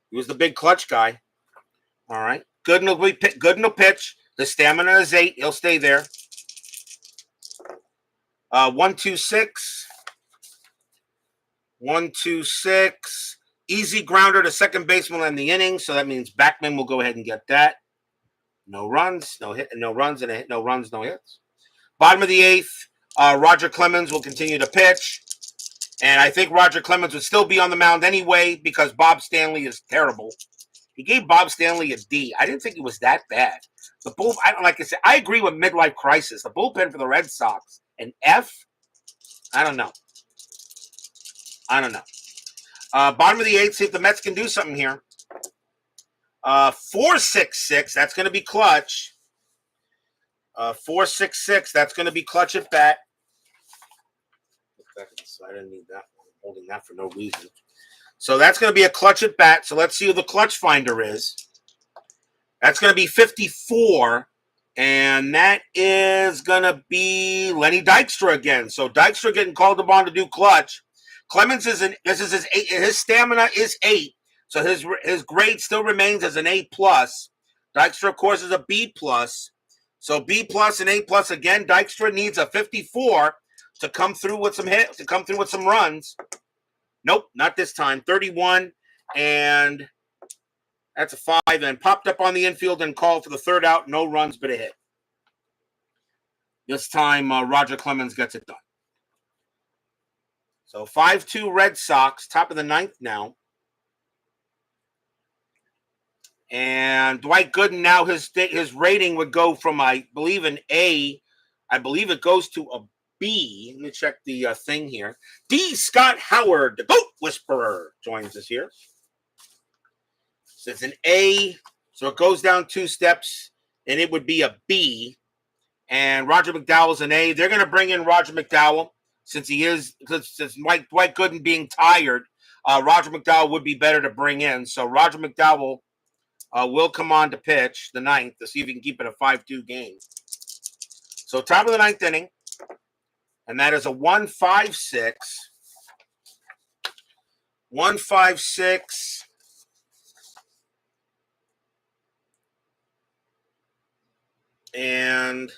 He was the big clutch guy. All right. Gooden will pitch. The stamina is 8. He'll stay there. 1-2-6. 1-2-6. Easy grounder to second baseman in the inning. So that means Backman will go ahead and get that. No runs, no hit, no runs, and a hit, no runs, no hits. Bottom of the 8th, Roger Clemens will continue to pitch. And I think Roger Clemens would still be on the mound anyway because Bob Stanley is terrible. He gave Bob Stanley a D. I didn't think it was that bad. Like I said, I agree with midlife crisis. The bullpen for the Red Sox, an F? I don't know. Bottom of the 8th, see if the Mets can do something here. 4-6-6, that's going to be clutch. 4-6-6, that's going to be clutch at bat. I didn't need that one. I'm holding that for no reason. So that's going to be a clutch at bat. So let's see who the clutch finder is. That's going to be 54. And that is going to be Lenny Dykstra again. So Dykstra getting called upon to do clutch. Clemens his stamina is 8. So his grade still remains as an A+. Dykstra, of course, is a B+. So B+ and A+ again. Dykstra needs a 54 to come through with some hits, to come through with some runs. Nope, not this time. 31, and that's a 5. And popped up on the infield and called for the 3rd out. No runs, but a hit. This time, Roger Clemens gets it done. So 5-2 Red Sox, top of the 9th now. And Dwight Gooden now, his rating would go from, I believe, an A. I believe it goes to a B. Let me check the thing here. D. Scott Howard, the GOAT Whisperer, joins us here. So it's an A. So it goes down 2 steps, and it would be a B. And Roger McDowell's an A. They're going to bring in Roger McDowell since Dwight Gooden being tired. Roger McDowell would be better to bring in. So Roger McDowell will come on to pitch the 9th to see if he can keep it a 5-2 game. So top of the 9th inning, and that is a 1-5-6. 1-5-6. And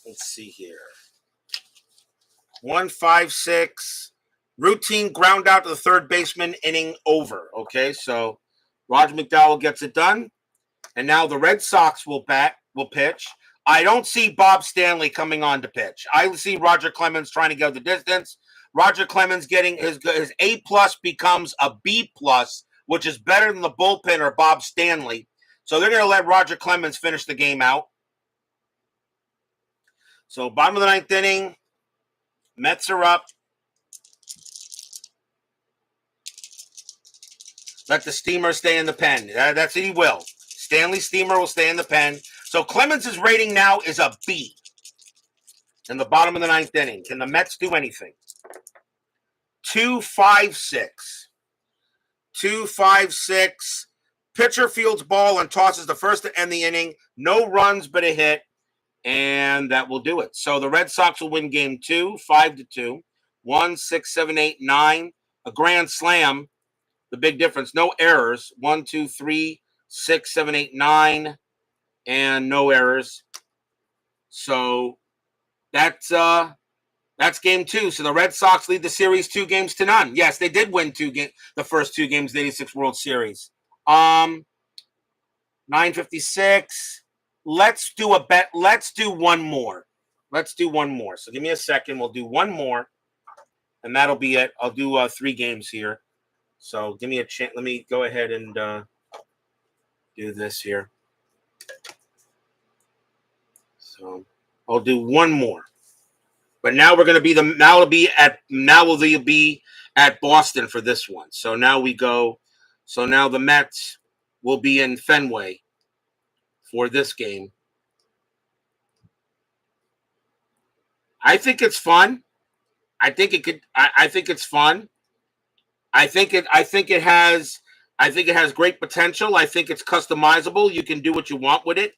let's see here. 1-5-6. Routine ground out to the 3rd baseman, inning over. Okay, so Roger McDowell gets it done. And now the Red Sox will pitch. I don't see Bob Stanley coming on to pitch. I see Roger Clemens trying to go the distance. Roger Clemens getting his A plus becomes a B plus, which is better than the bullpen or Bob Stanley. So they're going to let Roger Clemens finish the game out. So bottom of the ninth inning, Mets are up. Let the steamer stay in the pen. That's what he will. Stanley Steamer will stay in the pen. So Clemens' rating now is a B in the bottom of the ninth inning. Can the Mets do anything? 2-5-6. 2-5-6. Pitcher fields ball and tosses the first to end the inning. No runs but a hit. And that will do it. So the Red Sox will win game 2, 5-2. 1, 6, 7, 8, 9. A grand slam. The big difference. No errors. 1, 2, 3, 6, 7, 8, 9. And no errors. So that's game 2. So the Red Sox lead the series 2-0. Yes, they did win the first 2 games of the 86 World Series. 9:56. Let's do a bet. Let's do one more. So give me a second. We'll do one more, and that'll be it. I'll do 3 games here. So give me a chance. Let me go ahead and do this here. So I'll do one more. But now we're going to be we'll be at Boston for this one. So now we go. So now the Mets will be in Fenway for this game. I think it's fun. I think it's fun. I think it has great potential. I think it's customizable. You can do what you want with it.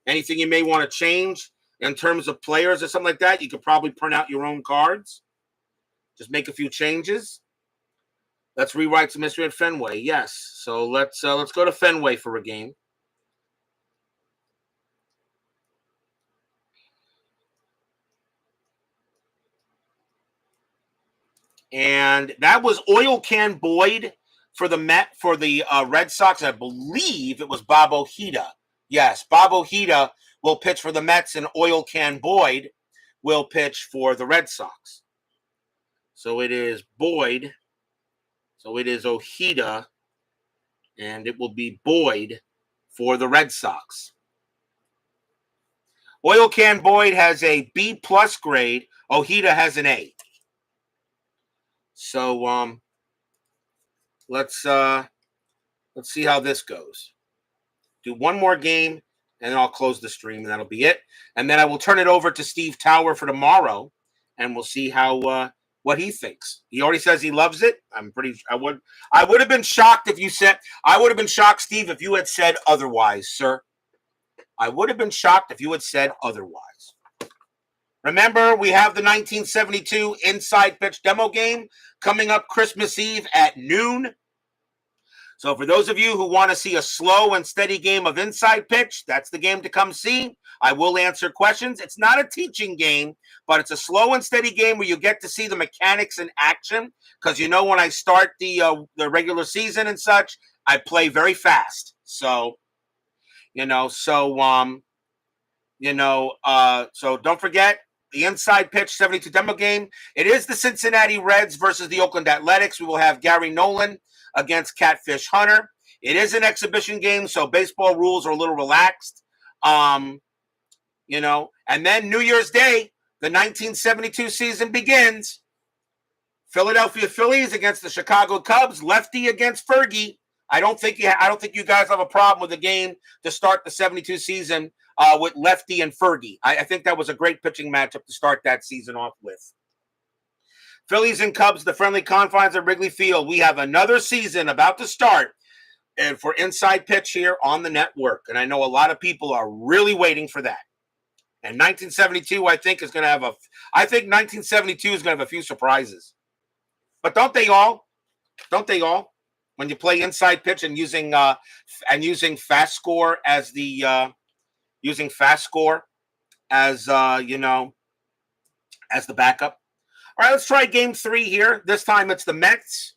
Anything you may want to change in terms of players or something like that, you could probably print out your own cards. Just make a few changes. Let's rewrite some history at Fenway. Yes. So let's go to Fenway for a game. And that was Oil Can Boyd for the Red Sox. I believe it was Bob Ojeda. Yes, Bob Ojeda will pitch for the Mets, and Oil Can Boyd will pitch for the Red Sox. So it is Boyd. So it is Ojeda, and it will be Boyd for the Red Sox. Oil Can Boyd has a B plus grade. Ojeda has an A. So let's see how this goes. Do one more game, and then I'll close the stream, and that'll be it. And then I will turn it over to Steve Tower for tomorrow, and we'll see how what he thinks. He already says he loves it. I would have been shocked if you said. I would have been shocked, Steve, if you had said otherwise, sir. I would have been shocked if you had said otherwise. Remember, we have the 1972 Inside Pitch demo game coming up Christmas Eve at noon. So for those of you who want to see a slow and steady game of Inside Pitch, that's the game to come see. I will answer questions. It's not a teaching game, but it's a slow and steady game where you get to see the mechanics in action. Because when I start the regular season and such, I play very fast. So, so don't forget. The Inside Pitch 72 demo game. It is the Cincinnati Reds versus the Oakland Athletics. We will have Gary Nolan against Catfish Hunter. It is an exhibition game, so baseball rules are a little relaxed. And then New Year's Day, the 1972 season begins. Philadelphia Phillies against the Chicago Cubs. Lefty against Fergie. I don't think you guys have a problem with the game to start the 72 season with Lefty and Fergie. I think that was a great pitching matchup to start that season off with. Phillies and Cubs, the friendly confines of Wrigley Field. We have another season about to start and for Inside Pitch here on the network. And I know a lot of people are really waiting for that. And 1972, I think 1972 is going to have a few surprises. But don't they all? When you play Inside Pitch and using FastScore as the as the backup. All right, let's try game 3 here. This time it's the Mets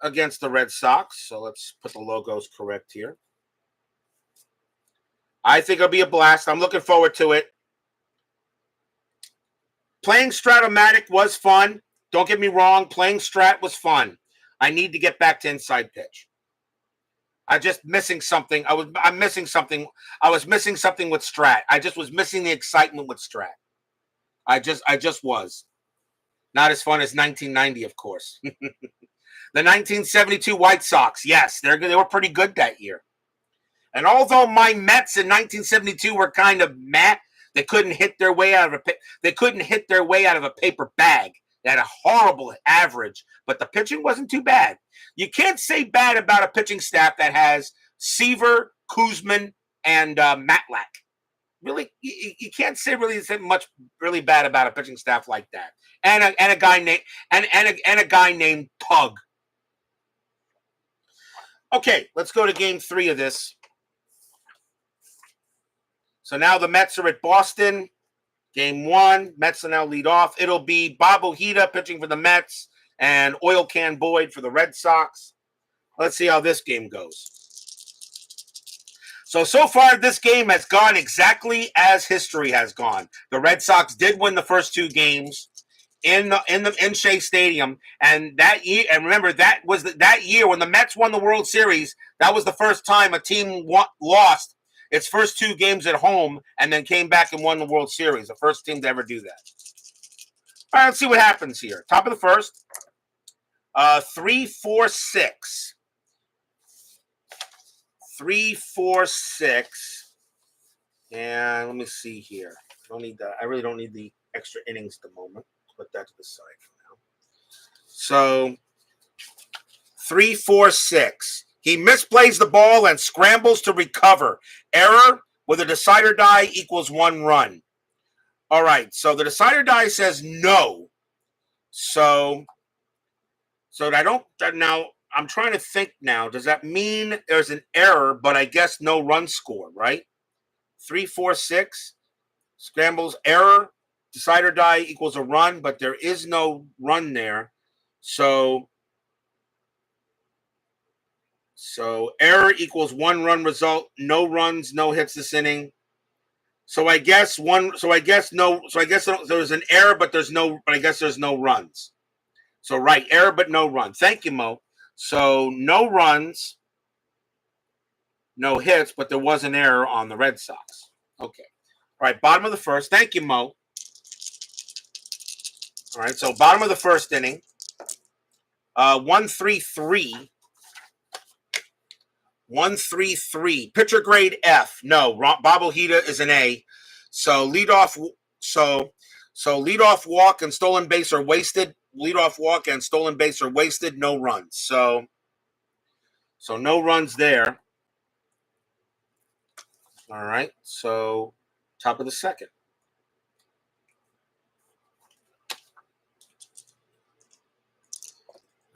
against the Red Sox. So let's put the logos correct here. I think it'll be a blast. I'm looking forward to it. Playing Stratomatic was fun. Don't get me wrong, playing Strat was fun. I need to get back to inside pitch. I'm just missing something. I'm missing something. I was missing something with Strat. I just was missing the excitement with Strat. I just was. Not as fun as 1990, of course. The 1972 White Sox, yes, they were pretty good that year. And although my Mets in 1972 were kind of meh, they couldn't hit their way out of a paper bag. They had a horrible average, but the pitching wasn't too bad. You can't say bad about a pitching staff that has Seaver, Kuzman, and Matlack. Really, you can't say much really bad about a pitching staff like that. And a guy named Tug. Okay, let's go to game 3 of this. So now the Mets are at Boston. Game 1, Mets will now lead off. It'll be Bob Ojeda pitching for the Mets and Oil Can Boyd for the Red Sox. Let's see how this game goes. So far, this game has gone exactly as history has gone. The Red Sox did win the first 2 games in Shea Stadium, and that year, and remember that year when the Mets won the World Series. That was the first time a team lost its first 2 games at home and then came back and won the World Series. The first team to ever do that. All right, let's see what happens here. Top of the first, 3-4-6. 3-4-6. And let me see here. I really don't need the extra innings at the moment. Put that to the side for now. So 3-4-6. He misplays the ball and scrambles to recover. Error with a decider die equals 1 run. All right, so the decider die says no. So now I'm trying to think now. Does that mean there's an error, but I guess no run score, right? 3-4-6. Scrambles, error, decider die equals a run, but there is no run there. So error equals 1 run result. No runs, no hits this inning. So I guess there's an error, but I guess there's no runs. So right, error but no run. Thank you, Mo. So no runs, no hits, but there was an error on the Red Sox. Okay. All right, bottom of the first. Thank you, Mo. All right, so bottom of the first inning. 1-3-3. 1-3-3. Pitcher grade F. No, Bob Ojeda is an A. So leadoff walk and stolen base are wasted. Leadoff walk and stolen base are wasted. No runs. So no runs there. All right. So top of the second.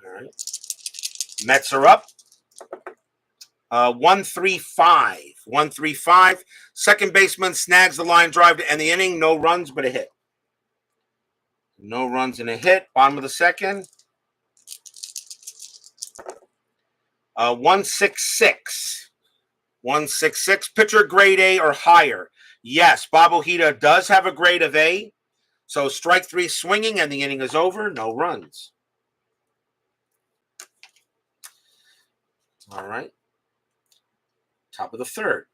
All right. Mets are up. 1-3-5. 1-3-5. Second baseman snags the line drive to end the inning. No runs, but a hit. No runs and a hit. Bottom of the second. 1-6-6. 1-6-6. Pitcher grade A or higher. Yes, Bob Ojeda does have a grade of A. So strike 3 swinging and the inning is over. No runs. All right. Top of the third.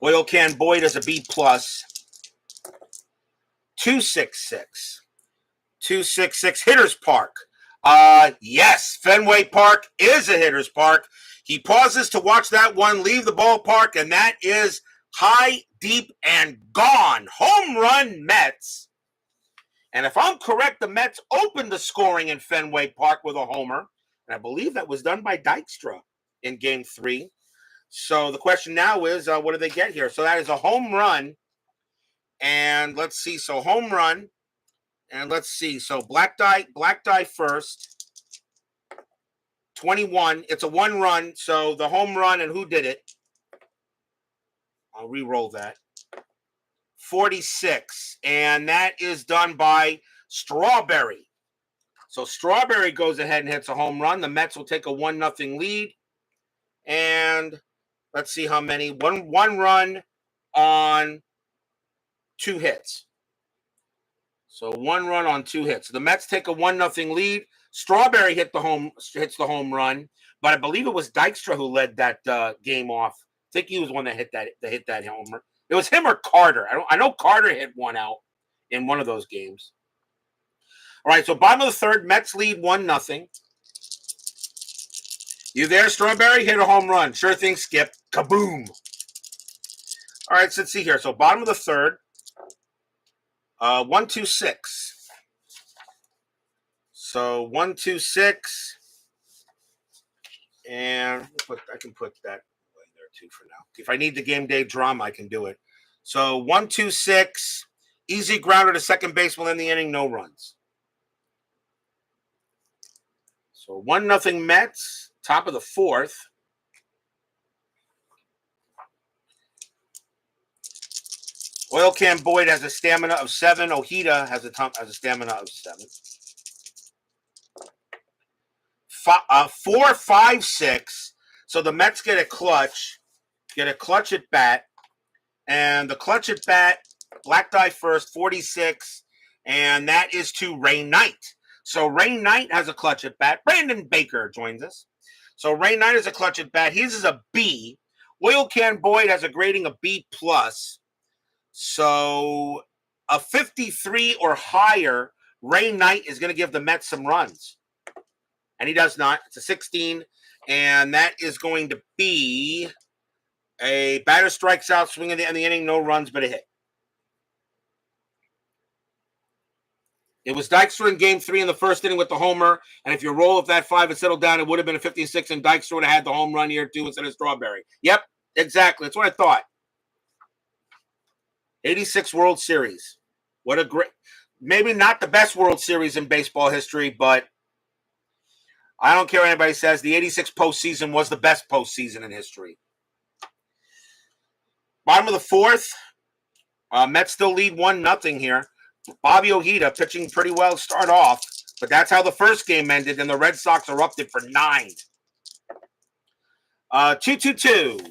Oil Can Boyd is a B+. 2-6-6. 2-6-6. Hitter's Park. Yes, Fenway Park is a hitter's park. He pauses to watch that one leave the ballpark, and that is high, deep, and gone. Home run, Mets. And if I'm correct, the Mets opened the scoring in Fenway Park with a homer. And I believe that was done by Dykstra in Game 3. So the question now is, what do they get here? So that is a home run. And let's see. So home run. And let's see. So black die first. 21. It's a 1 run. So the home run, and who did it? I'll re-roll that. 46. And that is done by Strawberry. So Strawberry goes ahead and hits a home run. The Mets will take a 1-0 lead. And let's see how many. One run on 2 hits. So 1 run on 2 hits. The Mets take a 1-0 lead. Strawberry hits the home run, but I believe it was Dykstra who led that game off. I think he was the one that hit that homer. It was him or Carter. I know Carter hit one out in one of those games. All right, so bottom of the third, Mets lead 1-0. You there, Strawberry? Hit a home run. Sure thing, Skip. Kaboom. All right, so let's see here. So bottom of the third, 1-2-6. So 1-2-6, and I can put that away there too for now. If I need the game day drama, I can do it. So 1-2-6, easy grounder to second base will end the inning, no runs. So 1-0 Mets, top of the fourth. Oil Can Boyd has a stamina of 7. Ojeda has a stamina of 7. 4, 5, 6. So the Mets get a clutch at bat. And the clutch at bat, black die first, 46. And that is to Ray Knight. So Ray Knight has a clutch at bat. Brandon Baker joins us. So Ray Knight has a clutch at bat. His is a B. Oil Can Boyd has a grading of B+. So a 53 or higher, Ray Knight is going to give the Mets some runs. And he does not. It's a 16. And that is going to be a batter strikes out, swing in the inning, no runs, but a hit. It was Dykstra in game 3 in the first inning with the homer. And if you roll up that 5 and settle down, it would have been a 56. And Dykstra would have had the home run here too instead of Strawberry. Yep, exactly. That's what I thought. 86 World Series. What a great, maybe not the best World Series in baseball history, but I don't care what anybody says. The 86 postseason was the best postseason in history. Bottom of the fourth, Mets still lead 1-0 here. Bobby Ojeda pitching pretty well to start off, but that's how the first game ended, and the Red Sox erupted for 9. 2-2-2.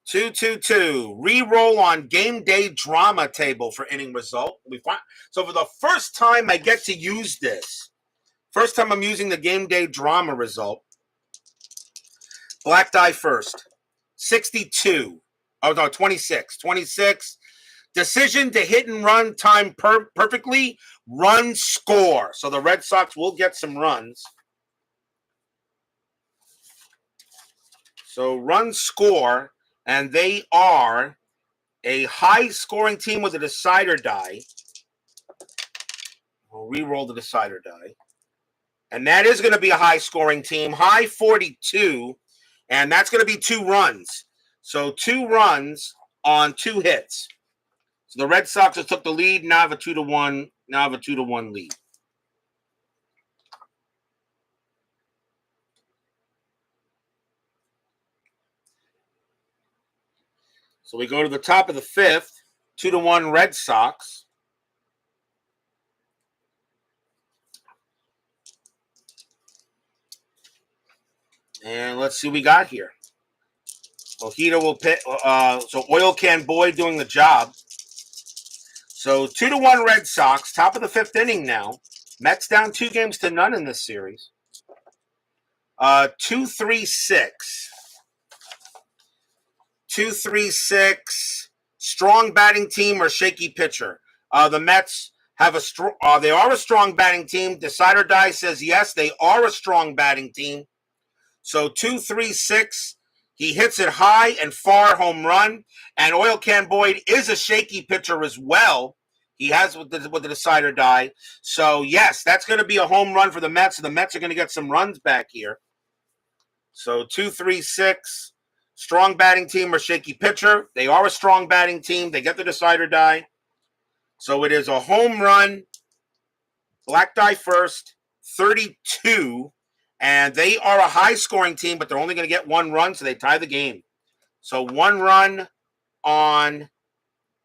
2-2-2. Re-roll on game day drama table for inning result. So for the first time I get to use this. First time I'm using the game day drama result. Black die first. 62. Oh, no, 26. 26. Decision to hit and run time perfectly. Run score. So the Red Sox will get some runs. So run score. And they are a high-scoring team with a decider die. We'll re-roll the decider die. And that is going to be a high-scoring team. High 42. And that's going to be 2 runs. So 2 runs on 2 hits. So the Red Sox just took the lead. Now have a 2-1. Now have a 2-1 lead. So we go to the top of the 5th. 2-1 Red Sox. And let's see what we got here. Ojeda will pit. So Oil Can Boyd doing the job. So 2-1 Red Sox. Top of the 5th inning now. Mets down 2-0 in this series. 2-3-6. 2-3-6. Strong batting team or shaky pitcher. The Mets have they are a strong batting team. Decider die says yes, they are a strong batting team. So 2-3-6. He hits it high and far, home run. And Oil Can Boyd is a shaky pitcher as well. He has with the decider die. So yes, that's going to be a home run for the Mets. So the Mets are going to get some runs back here. So 2-3-6. Strong batting team or shaky pitcher. They are a strong batting team. They get the decider die. So it is a home run. Black die first. 32. And they are a high-scoring team, but they're only going to get 1 run, so they tie the game. So 1 run on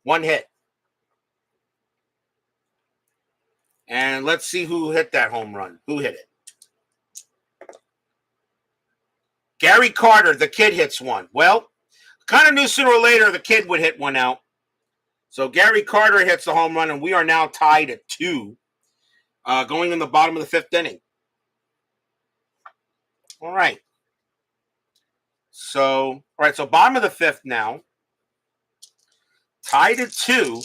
1 hit. And let's see who hit that home run. Who hit it? Gary Carter, the kid, hits one. Well, kind of knew sooner or later the kid would hit one out. So Gary Carter hits the home run, and we are now tied at 2, going in the bottom of the 5th inning. All right. So bottom of the 5th now, tied at 2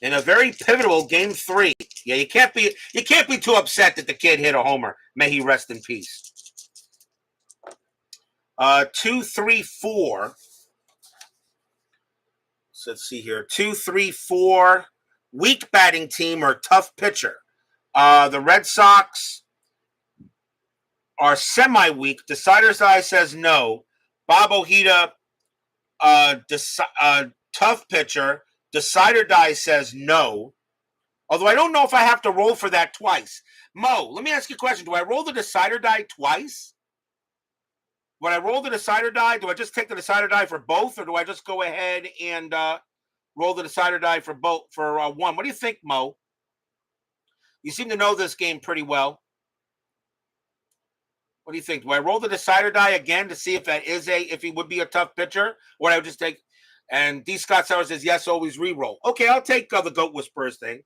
in a very pivotal game 3. Yeah, you can't be too upset that the kid hit a homer. May he rest in peace. 2, 3, 4. So let's see here. 2, 3, 4. Weak batting team or tough pitcher. The Red Sox are semi-weak. Decider's Eye says no. Bob Ojeda, tough pitcher. Decider Die says no. Although I don't know if I have to roll for that twice. Mo, let me ask you a question. Do I roll the Decider Die twice? When I roll the Decider Die, do I just take the Decider Die for both, or do I just go ahead and roll the Decider Die for both for one? What do you think, Mo? You seem to know this game pretty well. What do you think? Do I roll the Decider Die again to see if if he would be a tough pitcher, or would I just take? And D. Scott Sauer says yes, always re-roll. Okay, I'll take the Goat Whisperers thing.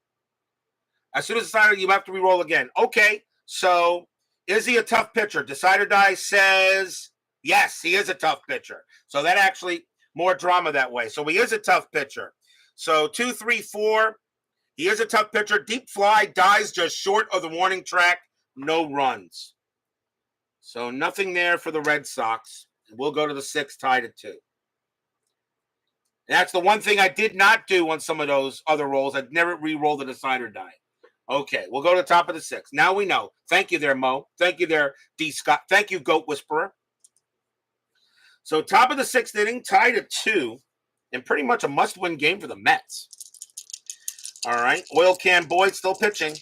As soon as Decider, you have to re-roll again. Okay, so is he a tough pitcher? Decider Die says yes, he is a tough pitcher. So that actually more drama that way. So he is a tough pitcher. So 2, 3, 4. He is a tough pitcher. Deep fly, dies just short of the warning track. No runs. So nothing there for the Red Sox. We'll go to the 6th, tied at 2. And that's the one thing I did not do on some of those other rolls. I'd never re-roll the Decider Die. Okay, we'll go to the top of the 6th. Now we know. Thank you there, Mo. Thank you there, D. Scott. Thank you, Goat Whisperer. So top of the 6th inning, tied at 2, and pretty much a must-win game for the Mets. All right, Oil Can Boyd still pitching.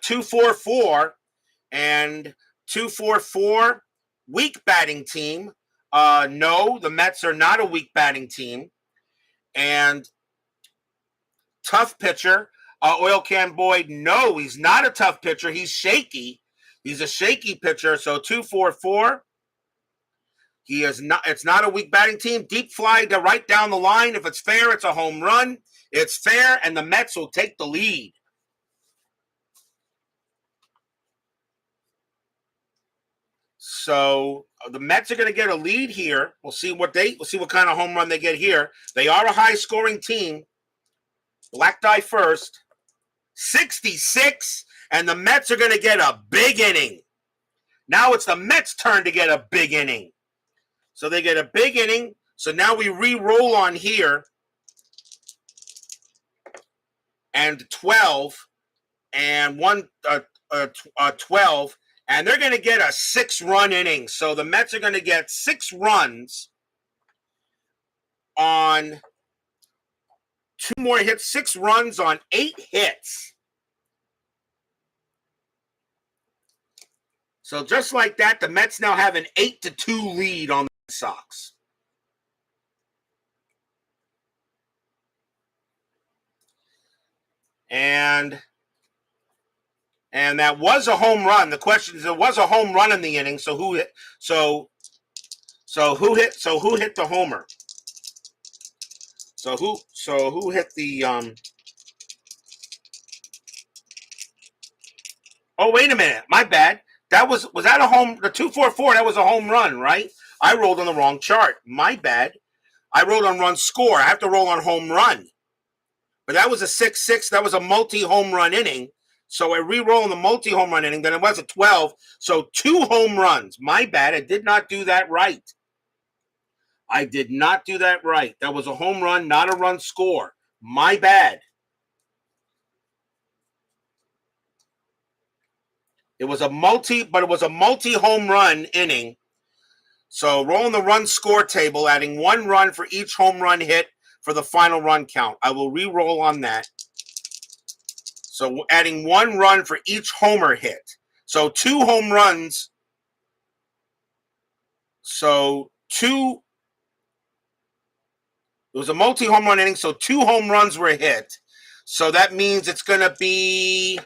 2, 4, 4, and 2, 4, 4. Weak batting team. No, the Mets are not a weak batting team. And tough pitcher. Oil Can Boyd, no, he's not a tough pitcher. He's shaky. He's a shaky pitcher. So 2, 4, 4. He is not. It's not a weak batting team. Deep fly to right down the line. If it's fair, it's a home run. It's fair, and the Mets will take the lead. So the Mets are going to get a lead here. We'll see what kind of home run they get here. They are a high-scoring team. Black die first. 66, and the Mets are going to get a big inning. Now it's the Mets' turn to get a big inning. So they get a big inning. So now we re-roll on here. And 12 and 12. And they're going to get a 6-run inning. So the Mets are going to get 6 runs on 2 more hits, 6 runs on 8 hits. So just like that, the Mets now have an 8-2 lead on the Sox. And that was a home run. The question is, it was a home run in the inning. So who hit? So who hit the homer? So who hit the Oh, wait a minute. My bad. Was that a home? The 2-4-4. That was a home run, right? I rolled on the wrong chart. My bad. I rolled on run score. I have to roll on home run. But that was a 6-6. That was a multi-home run inning. So I re-roll in the multi-home run inning. Then it was a 12. So 2 home runs. My bad. I did not do that right. That was a home run, not a run score. My bad. It was a multi-home run inning. So rolling the run score table, adding 1 run for each home run hit for the final run count. I will re-roll on that. So adding 1 run for each homer hit. So 2 home runs. So 2. It was a multi-home run inning, so 2 home runs were hit. So that means it's going to be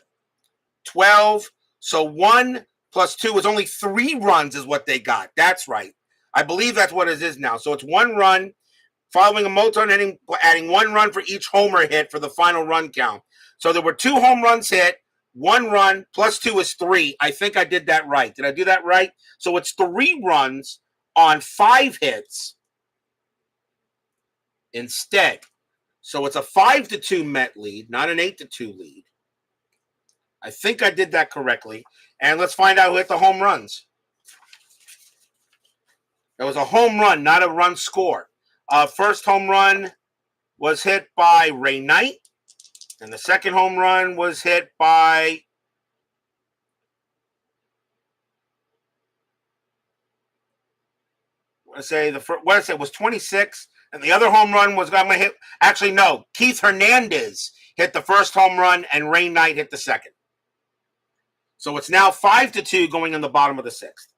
12. So 1 plus 2 is only 3 runs is what they got. That's right. I believe that's what it is now. So it's 1 run following a multi-run, adding 1 run for each homer hit for the final run count. So there were 2 home runs hit, 1 run, plus 2 is 3. I think I did that right. Did I do that right? So it's 3 runs on 5 hits instead. So it's a 5-2 Met lead, not an 8-2 lead. I think I did that correctly. And let's find out who hit the home runs. It was a home run, not a run score. First home run was hit by Ray Knight. And the second home run was hit by was 26. And the other home run was going to hit. Actually, no. Keith Hernandez hit the first home run, and Ray Knight hit the second. So it's now 5-2 going in the bottom of the 6th.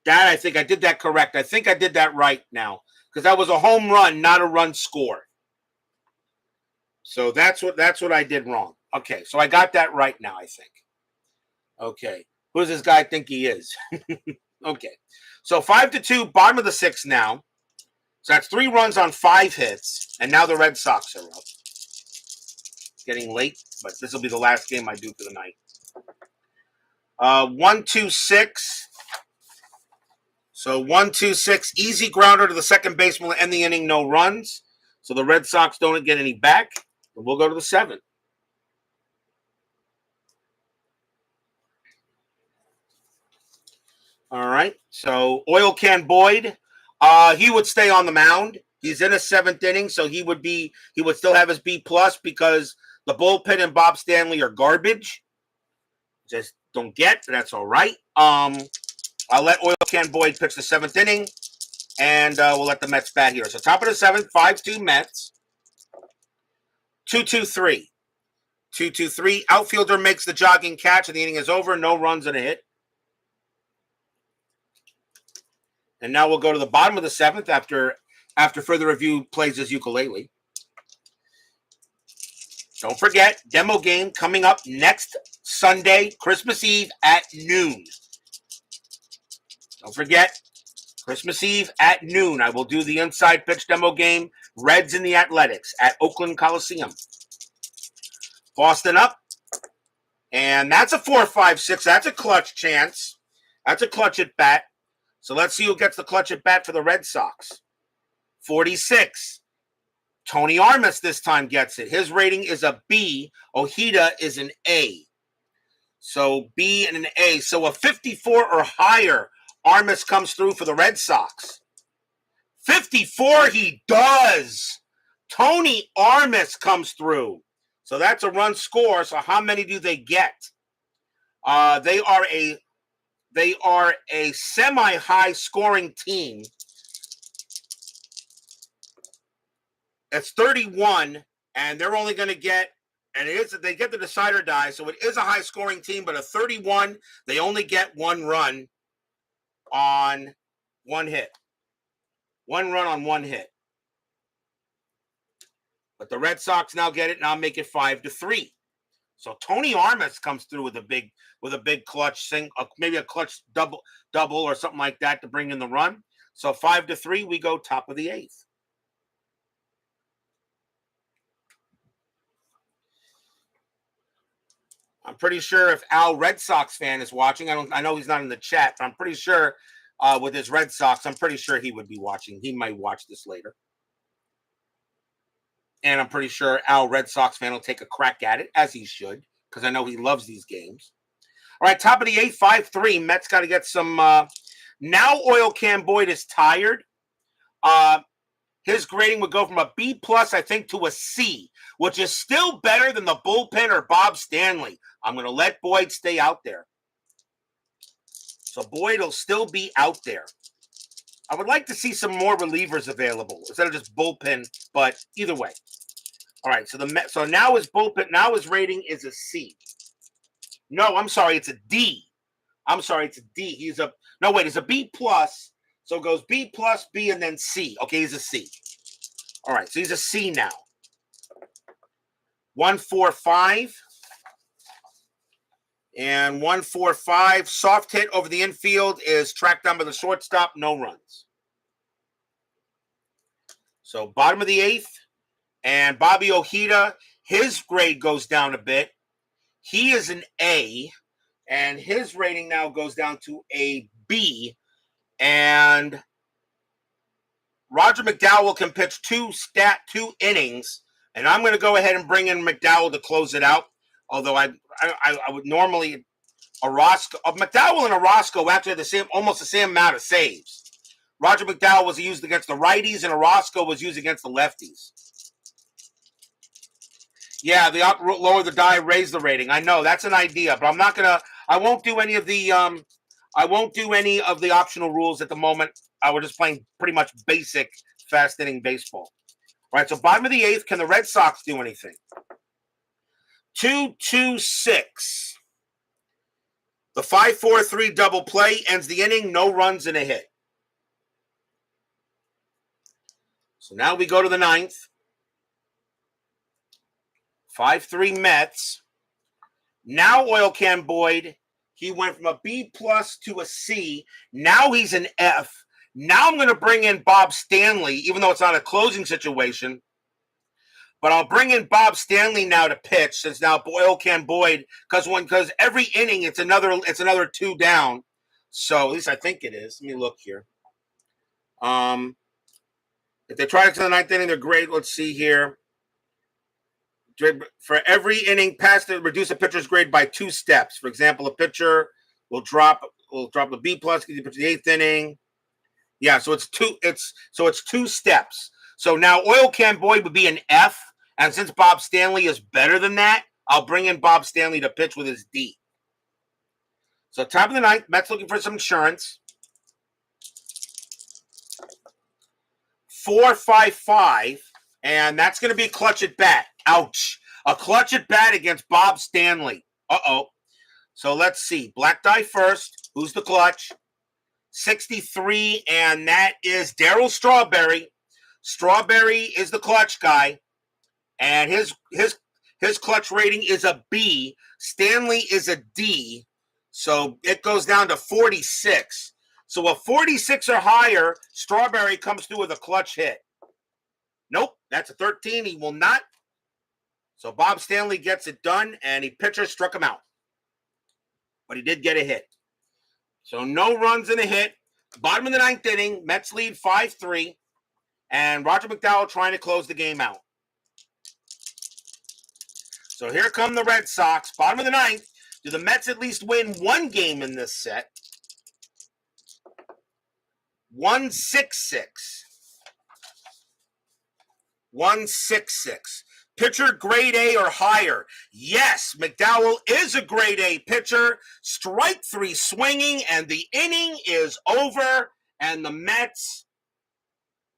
That, I think I did that correct. I think I did that right now, because that was a home run, not a run score. So that's what I did wrong. Okay, so I got that right now, I think. Okay, who does this guy think he is? Okay, so 5-2, bottom of the 6th now. So that's 3 runs on 5 hits, and now the Red Sox are up. It's getting late, but this will be the last game I do for the night. 1-2-6. So 1-2-6, easy grounder to the second baseman to end the inning, no runs. So the Red Sox don't get any back. And we'll go to the 7th. All right. So Oil Can Boyd, he would stay on the mound. He's in a 7th inning, so he would still have his B+ because the bullpen and Bob Stanley are garbage. Just don't get, but that's all right. I'll let Oil Can Boyd pitch the 7th inning, and we'll let the Mets bat here. So top of the 7th, 5-2 Mets. 2-2-3. 2-2-3. Outfielder makes the jogging catch, and the inning is over. No runs and a hit. And now we'll go to the bottom of the 7th after further review plays his ukulele. Don't forget, demo game coming up next Sunday, Christmas Eve at noon. Don't forget, Christmas Eve at noon, I will do the inside pitch demo game, Reds and the Athletics at Oakland Coliseum. Boston up. And that's a 4-5-6. That's a clutch chance. That's a clutch at bat. So let's see who gets the clutch at bat for the Red Sox. 46. Tony Armas this time gets it. His rating is a B. Ojeda is an A. So B and an A. So a 54 or higher, Armas comes through for the Red Sox. 54 he does. Tony Armas comes through. So that's a run score. So how many do they get? They are a semi-high scoring team. It's 31, and they're only going to get, and they get the decider die, so it is a high scoring team, but a 31, they only get 1 run on 1 hit. 1 run on 1 hit. But the Red Sox now get it, now make it 5-3. So Tony Armas comes through with a big clutch maybe a clutch double or something like that to bring in the run. So 5-3, we go top of the 8th. I'm pretty sure if Al Red Sox fan is watching, I know he's not in the chat, but I'm pretty sure with his Red Sox, I'm pretty sure he would be watching. He might watch this later. And I'm pretty sure Al Red Sox fan will take a crack at it, as he should, because I know he loves these games. All right, top of the 8th, 5-3. Mets got to get some. Now Oil Can Boyd is tired. His grading would go from a B+, I think, to a C, which is still better than the bullpen or Bob Stanley. I'm going to let Boyd stay out there. So Boyd will still be out there. I would like to see some more relievers available instead of just bullpen, but either way. All right, so now his bullpen, now his rating is a C. No, I'm sorry, it's a D. I'm sorry, it's a D. It's a B+. So it goes B+, B, and then C. Okay, he's a C. All right, so he's a C now. 1-4-5. And 1-4-5. Soft hit over the infield is tracked down by the shortstop. No runs. So bottom of the 8th, and Bobby Ojeda, his grade goes down a bit. He is an A, and his rating now goes down to a B. And Roger McDowell can pitch two innings, and I'm going to go ahead and bring in McDowell to close it out. Although I would normally McDowell and Orozco actually had almost the same amount of saves. Roger McDowell was used against the righties, and Orozco was used against the lefties. Yeah, the lower the die, raise the rating. I know that's an idea, but I'm not gonna. I won't do any of the. I won't do any of the optional rules at the moment. We're just playing pretty much basic fast inning baseball. All right, so bottom of the 8th, can the Red Sox do anything? 2-2-6. The 5-4-3 double play ends the inning, no runs and a hit. So now we go to the 9th. 5-3 Mets. Now Oil Can Boyd, he went from a B+ to a C. Now he's an F. Now I'm going to bring in Bob Stanley, even though it's not a closing situation. But I'll bring in Bob Stanley now to pitch, since now Oil Can Boyd, because every inning it's another 2 down. So at least I think it is. Let me look here. If they try it to the 9th inning, they're great. Let's see here. For every inning past it, reduce a pitcher's grade by 2 steps. For example, a pitcher will drop the B+, get the pitcher the 8th inning. Yeah, so it's 2 steps. So now Oil Can Boyd would be an F, and since Bob Stanley is better than that, I'll bring in Bob Stanley to pitch with his D. So top of the 9th, Mets looking for some insurance. 4-5-5, and that's going to be a clutch at bat. Ouch. A clutch at bat against Bob Stanley. Uh-oh. So let's see. Black die first. Who's the clutch? 63, and that is Darryl Strawberry. Strawberry is the clutch guy, and his clutch rating is a B. Stanley is a D, so it goes down to 46. So a 46 or higher, Strawberry comes through with a clutch hit. Nope, that's a 13. He will not. So Bob Stanley gets it done, and pitcher struck him out. But he did get a hit. So no runs and a hit. Bottom of the 9th inning, Mets lead 5-3, and Roger McDowell trying to close the game out. So here come the Red Sox. Bottom of the 9th. Do the Mets at least win one game in this set? 1-6-6. 1-6-6. Pitcher grade A or higher. Yes, McDowell is a grade A pitcher. Strike 3 swinging, and the inning is over. And the Mets,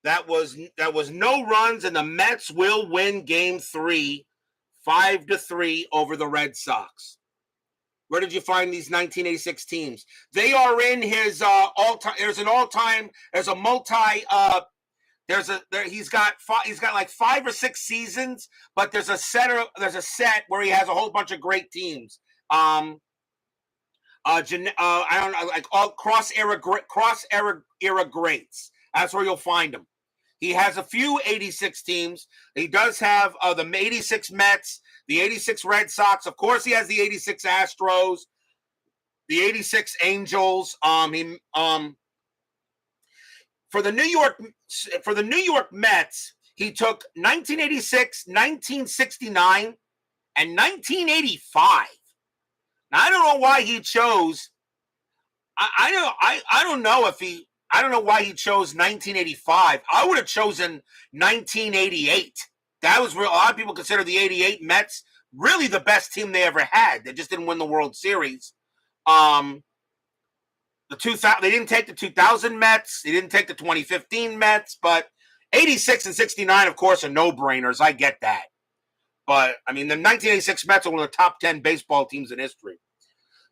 that was no runs, and the Mets will win Game 3, 5-3 over the Red Sox. Where did you find these 1986 teams? They are in his all-time. There's a multi. He's got like 5 or 6 seasons, but there's a set where he has a whole bunch of great teams. I don't know, like all cross era greats. That's where you'll find them. He has a few 86 teams. He does have the 86 Mets, the 86 Red Sox. Of course, he has the 86 Astros, the 86 Angels. For the New York Mets, he took 1986, 1969, and 1985. Now, I don't know why he chose. I don't know why he chose 1985. I would have chosen 1988. That was real. A lot of people consider the 88 Mets really the best team they ever had. They just didn't win the World Series. They didn't take the 2000 Mets. They didn't take the 2015 Mets. But 86 and 69, of course, are no-brainers. I get that. But, I mean, the 1986 Mets are one of the top 10 baseball teams in history.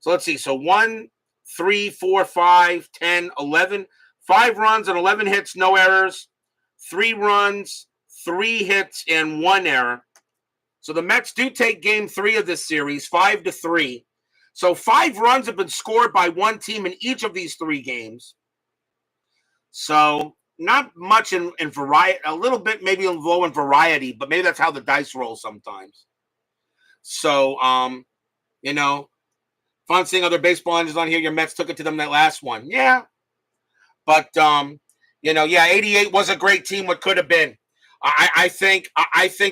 So let's see. So 1, 3, 4, 5, 10, 11. 5 runs and 11 hits, no errors. 3 runs, 3 hits, and 1 error. So the Mets do take Game 3 of this series, 5-3. So 5 runs have been scored by one team in each of these 3 games. So not much in variety, a little bit maybe low in variety, but maybe that's how the dice roll sometimes. So, you know, fun seeing other baseball engines on here. Your Mets took it to them that last one. Yeah. But, yeah, 88 was a great team. What could have been. I think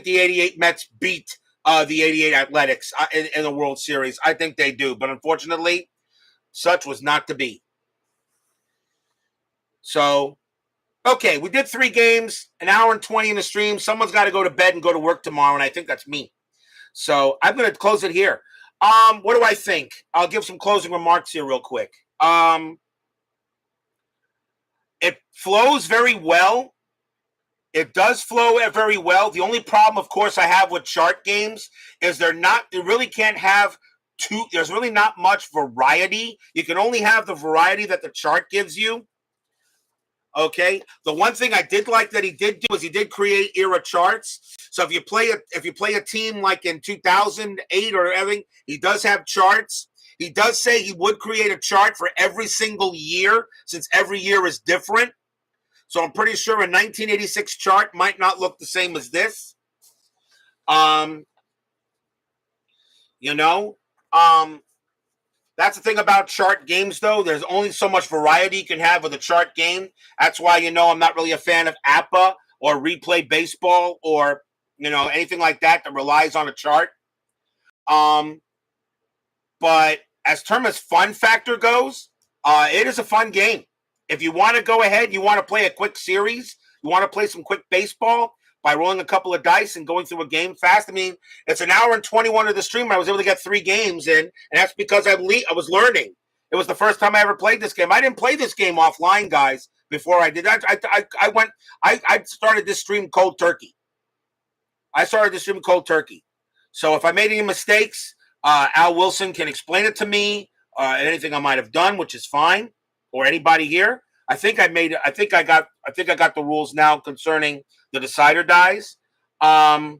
the 88 Mets beat the 88 Athletics in the World Series. I think they do. But unfortunately, such was not to be. So, okay, we did 3 games, an hour and 20 in the stream. Someone's got to go to bed and go to work tomorrow, and I think that's me. So I'm going to close it here. What do I think? I'll give some closing remarks here real quick. It flows very well. It does flow very well. The only problem, of course, I have with chart games is they really can't have there's really not much variety. You can only have the variety that the chart gives you. Okay. The one thing I did like that he did do is he did create era charts. So if you play a team like in 2008 or everything, he does have charts. He does say he would create a chart for every single year, since every year is different. So I'm pretty sure a 1986 chart might not look the same as this. That's the thing about chart games, though. There's only so much variety you can have with a chart game. That's why, I'm not really a fan of APA or Replay Baseball or, anything like that relies on a chart. But as term as fun factor goes, it is a fun game. If you want to go ahead, you want to play a quick series, you want to play some quick baseball by rolling a couple of dice and going through a game fast. I mean, it's an hour and 21 of the stream. I was able to get 3 games in, and that's because I was learning. It was the first time I ever played this game. I didn't play this game offline, guys, before I did that. I started this stream cold turkey. So if I made any mistakes, Al Wilson can explain it to me, anything I might have done, which is fine, or anybody here. I think I got the rules now concerning the decider dies. I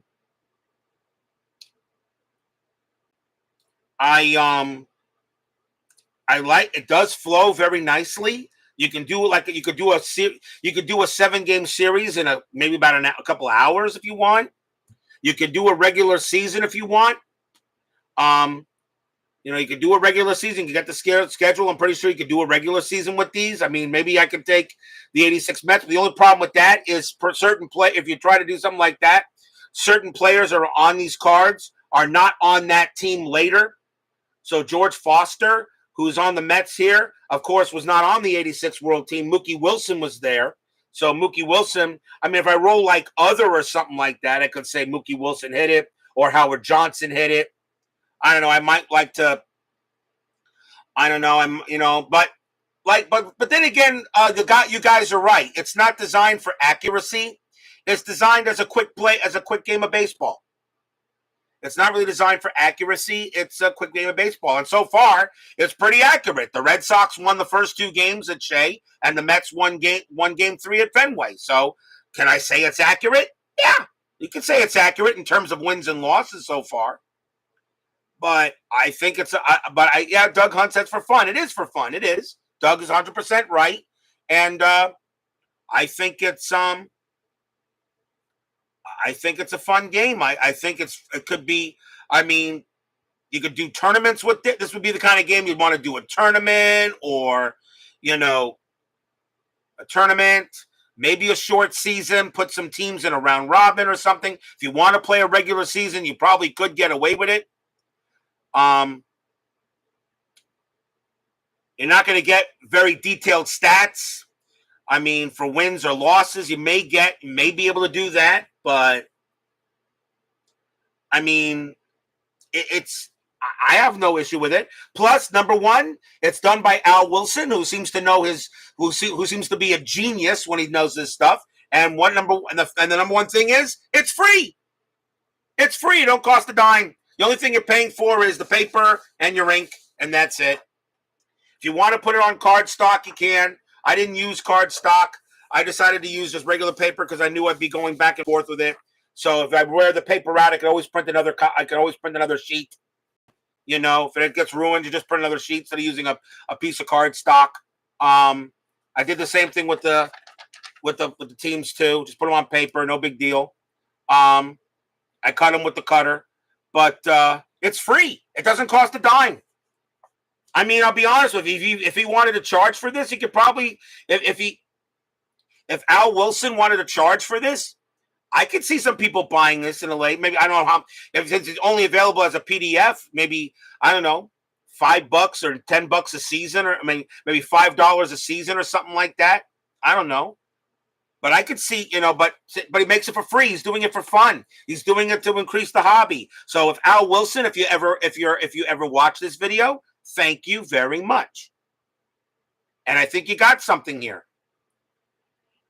like it. Does flow very nicely. You can do a 7-game series in maybe about a couple of hours if you want. You can do a regular season if you want. You can do a regular season. You get the schedule. I'm pretty sure you can do a regular season with these. I mean, maybe I could take the 86 Mets. But the only problem with that is for certain if you try to do something like that, certain players are on these cards are not on that team later. So George Foster, who's on the Mets here, of course, was not on the 86 World team. Mookie Wilson was there. So Mookie Wilson, I mean, if I roll like other or something like that, I could say Mookie Wilson hit it or Howard Johnson hit it. I don't know. I might like to. I don't know. But then again, you guys are right. It's not designed for accuracy. It's designed as a quick game of baseball. It's not really designed for accuracy. It's a quick game of baseball, and so far, it's pretty accurate. The Red Sox won the first 2 games at Shea, and the Mets won game 3 at Fenway. So, can I say it's accurate? Yeah, you can say it's accurate in terms of wins and losses so far. But I think Doug Hunt says for fun. It is for fun. It is. Doug is 100% right. And I think it's a fun game. I think it could be, I mean, you could do tournaments with it. This would be the kind of game you'd want to do a tournament or, a tournament, maybe a short season, put some teams in a round robin or something. If you want to play a regular season, you probably could get away with it. You're not going to get very detailed stats. I mean, for wins or losses, you may be able to do that, but I mean, I have no issue with it. Plus, number one, it's done by Al Wilson, who seems to be a genius when he knows this stuff. And the number one thing is, it's free. It's free. It don't cost a dime. The only thing you're paying for is the paper and your ink, and that's it. If you want to put it on cardstock, you can. I didn't use cardstock. I decided to use just regular paper because I knew I'd be going back and forth with it. So if I wear the paper out, I could always print another sheet. If it gets ruined, you just print another sheet instead of using a piece of cardstock. I did the same thing with the with the teams too. Just put them on paper, no big deal. I cut them with the cutter, but it's free. It doesn't cost a dime. I mean, I'll be honest with you. If he wanted to charge for this, he could probably. If Al Wilson wanted to charge for this, I could see some people buying this in a late. Maybe I don't know how. If it's only available as a PDF, maybe I don't know, $5 or $10 a season, or I mean, maybe $5 a season or something like that. I don't know. But I could see, but he makes it for free. He's doing it for fun. He's doing it to increase the hobby. So if Al Wilson, if you ever watch this video, thank you very much. And I think you got something here.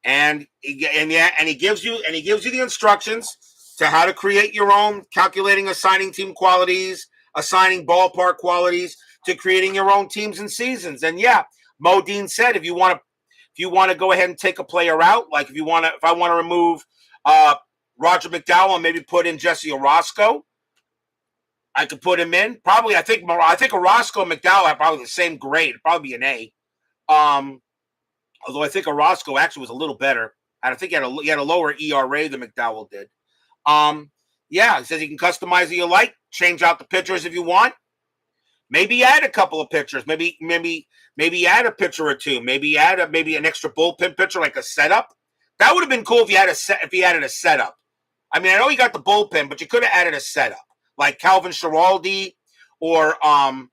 And he gives you the instructions to how to create your own, calculating, assigning team qualities, assigning ballpark qualities, to creating your own teams and seasons. And yeah, Modine said if you want to go ahead and take a player out, like if I want to remove Roger McDowell and maybe put in Jesse Orosco, I could put him in. Probably, I think Orosco and McDowell have probably the same grade. It'd probably be an A. Although I think Orosco actually was a little better. I think he had a lower ERA than McDowell did. Yeah, he says you can customize it you like, change out the pitchers if you want. Maybe add a couple of pitchers. Maybe add a pitcher or two. Maybe add an extra bullpen pitcher, like a setup. That would have been cool if he added a setup. I mean, I know you got the bullpen, but you could have added a setup, like Calvin Schiraldi or Calvin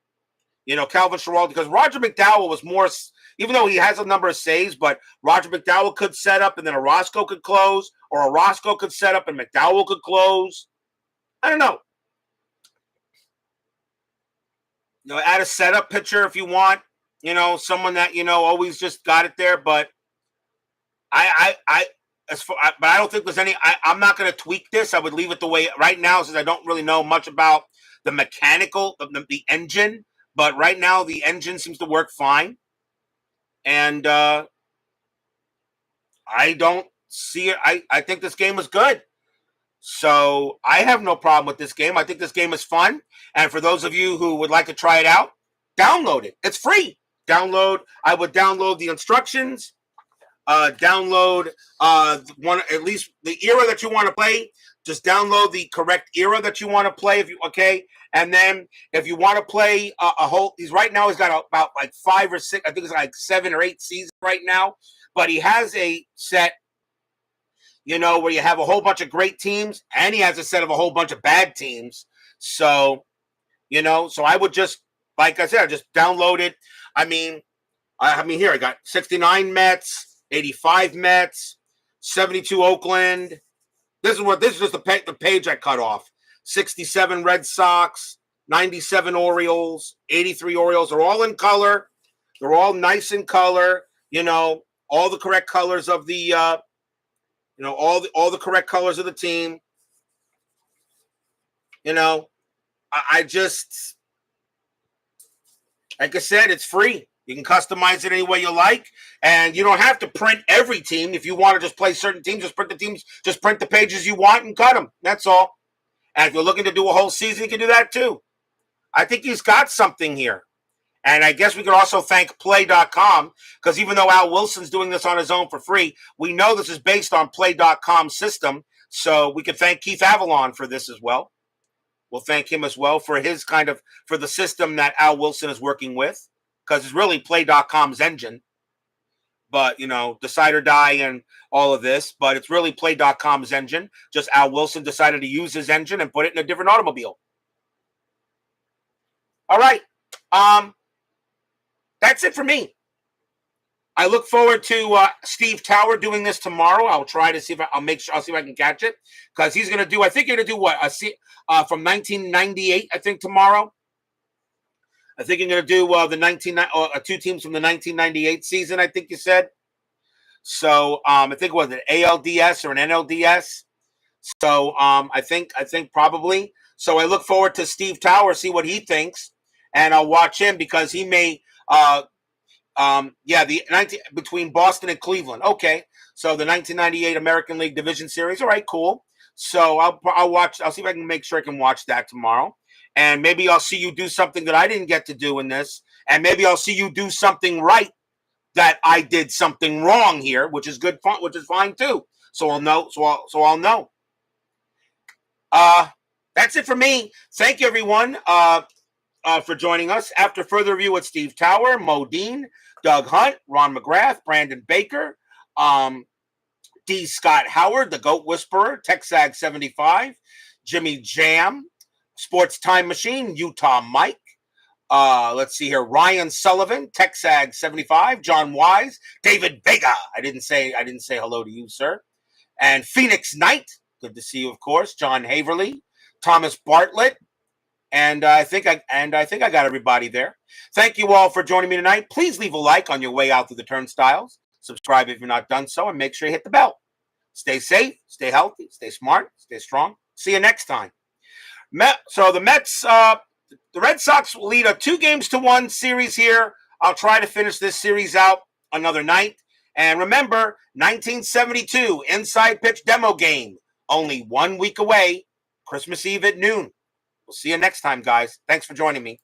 Schiraldi, because Roger McDowell was more. Even though he has a number of saves, but Roger McDowell could set up and then Orosco could close, or Orosco could set up and McDowell could close. I don't know. Add a setup pitcher if you want. Someone that always just got it there. But but I don't think there's any. I'm not going to tweak this. I would leave it the way right now, since I don't really know much about the mechanical of the engine. But right now, the engine seems to work fine. And I don't see it. I think this game is good. So I have no problem with this game. I think this game is fun. And for those of you who would like to try it out, download it. It's free. I would download the instructions. Download at least the era that you want to play. Just download the correct era that you want to play. And then if you want to play right now he's got about like 5 or 6, I think it's like 7 or 8 seasons right now. But he has a set, where you have a whole bunch of great teams, and he has a set of a whole bunch of bad teams. So, so I would just, like I said, just download it. I mean, here I got 69 Mets, 85 Mets, 72 Oakland. This is just the page I cut off. 67 Red Sox, 97 Orioles, 83 Orioles. They're all in color. They're all nice in color. All the correct colors of the, all the correct colors of the team. I just, like I said, it's free. You can customize it any way you like, and you don't have to print every team. If you want to just play certain teams, just print the pages you want and cut them. That's all. And if you're looking to do a whole season, you can do that too. I think he's got something here. And I guess we could also thank Play.com, because even though Al Wilson's doing this on his own for free, we know this is based on Play.com's system. So we could thank Keith Avalon for this as well. We'll thank him as well for for the system that Al Wilson is working with, because it's really Play.com's engine. But, Decide or Die and all of this. But it's really Play.com's engine. Just Al Wilson decided to use his engine and put it in a different automobile. All right. That's it for me. I look forward to Steve Tower doing this tomorrow. I'll try to see if I'll see if I can catch it, because he's going to do. I think you're going to do what from 1998. I think tomorrow. I think you're going to do the 2 teams from the 1998 season. I think you said. So I think it was an ALDS or an NLDS. So I think probably. So I look forward to Steve Tower, see what he thinks, and I'll watch him, because he may. Between Boston and Cleveland. Okay, so the 1998 American League Division Series. All right, cool. So I'll watch. I'll see if I can make sure I can watch that tomorrow, and maybe I'll see you do something that I didn't get to do in this, and maybe I'll see you do something right that I did something wrong here, which is good, which is fine too. So I'll know. So I'll know. That's it for me. Thank you, everyone, for joining us. After further review with Steve Tower, Mo Dean, Doug Hunt, Ron McGrath, Brandon Baker, D. Scott Howard, the Goat Whisperer, Texag 75, Jimmy Jam, Sports Time Machine, Utah Mike. Let's see here. Ryan Sullivan, Texag 75, John Wise, David Vega. I didn't say hello to you, sir. And Phoenix Knight. Good to see you, of course. John Haverly, Thomas Bartlett, and I think I got everybody there. Thank you all for joining me tonight. Please leave a like on your way out through the turnstiles. Subscribe if you're not done so, and make sure you hit the bell. Stay safe, stay healthy, stay smart, stay strong. See you next time. So the Mets, the Red Sox will lead a 2-1 series here. I'll try to finish this series out another night. And remember, 1972 inside pitch demo game. Only 1 week away, Christmas Eve at noon. We'll see you next time, guys. Thanks for joining me.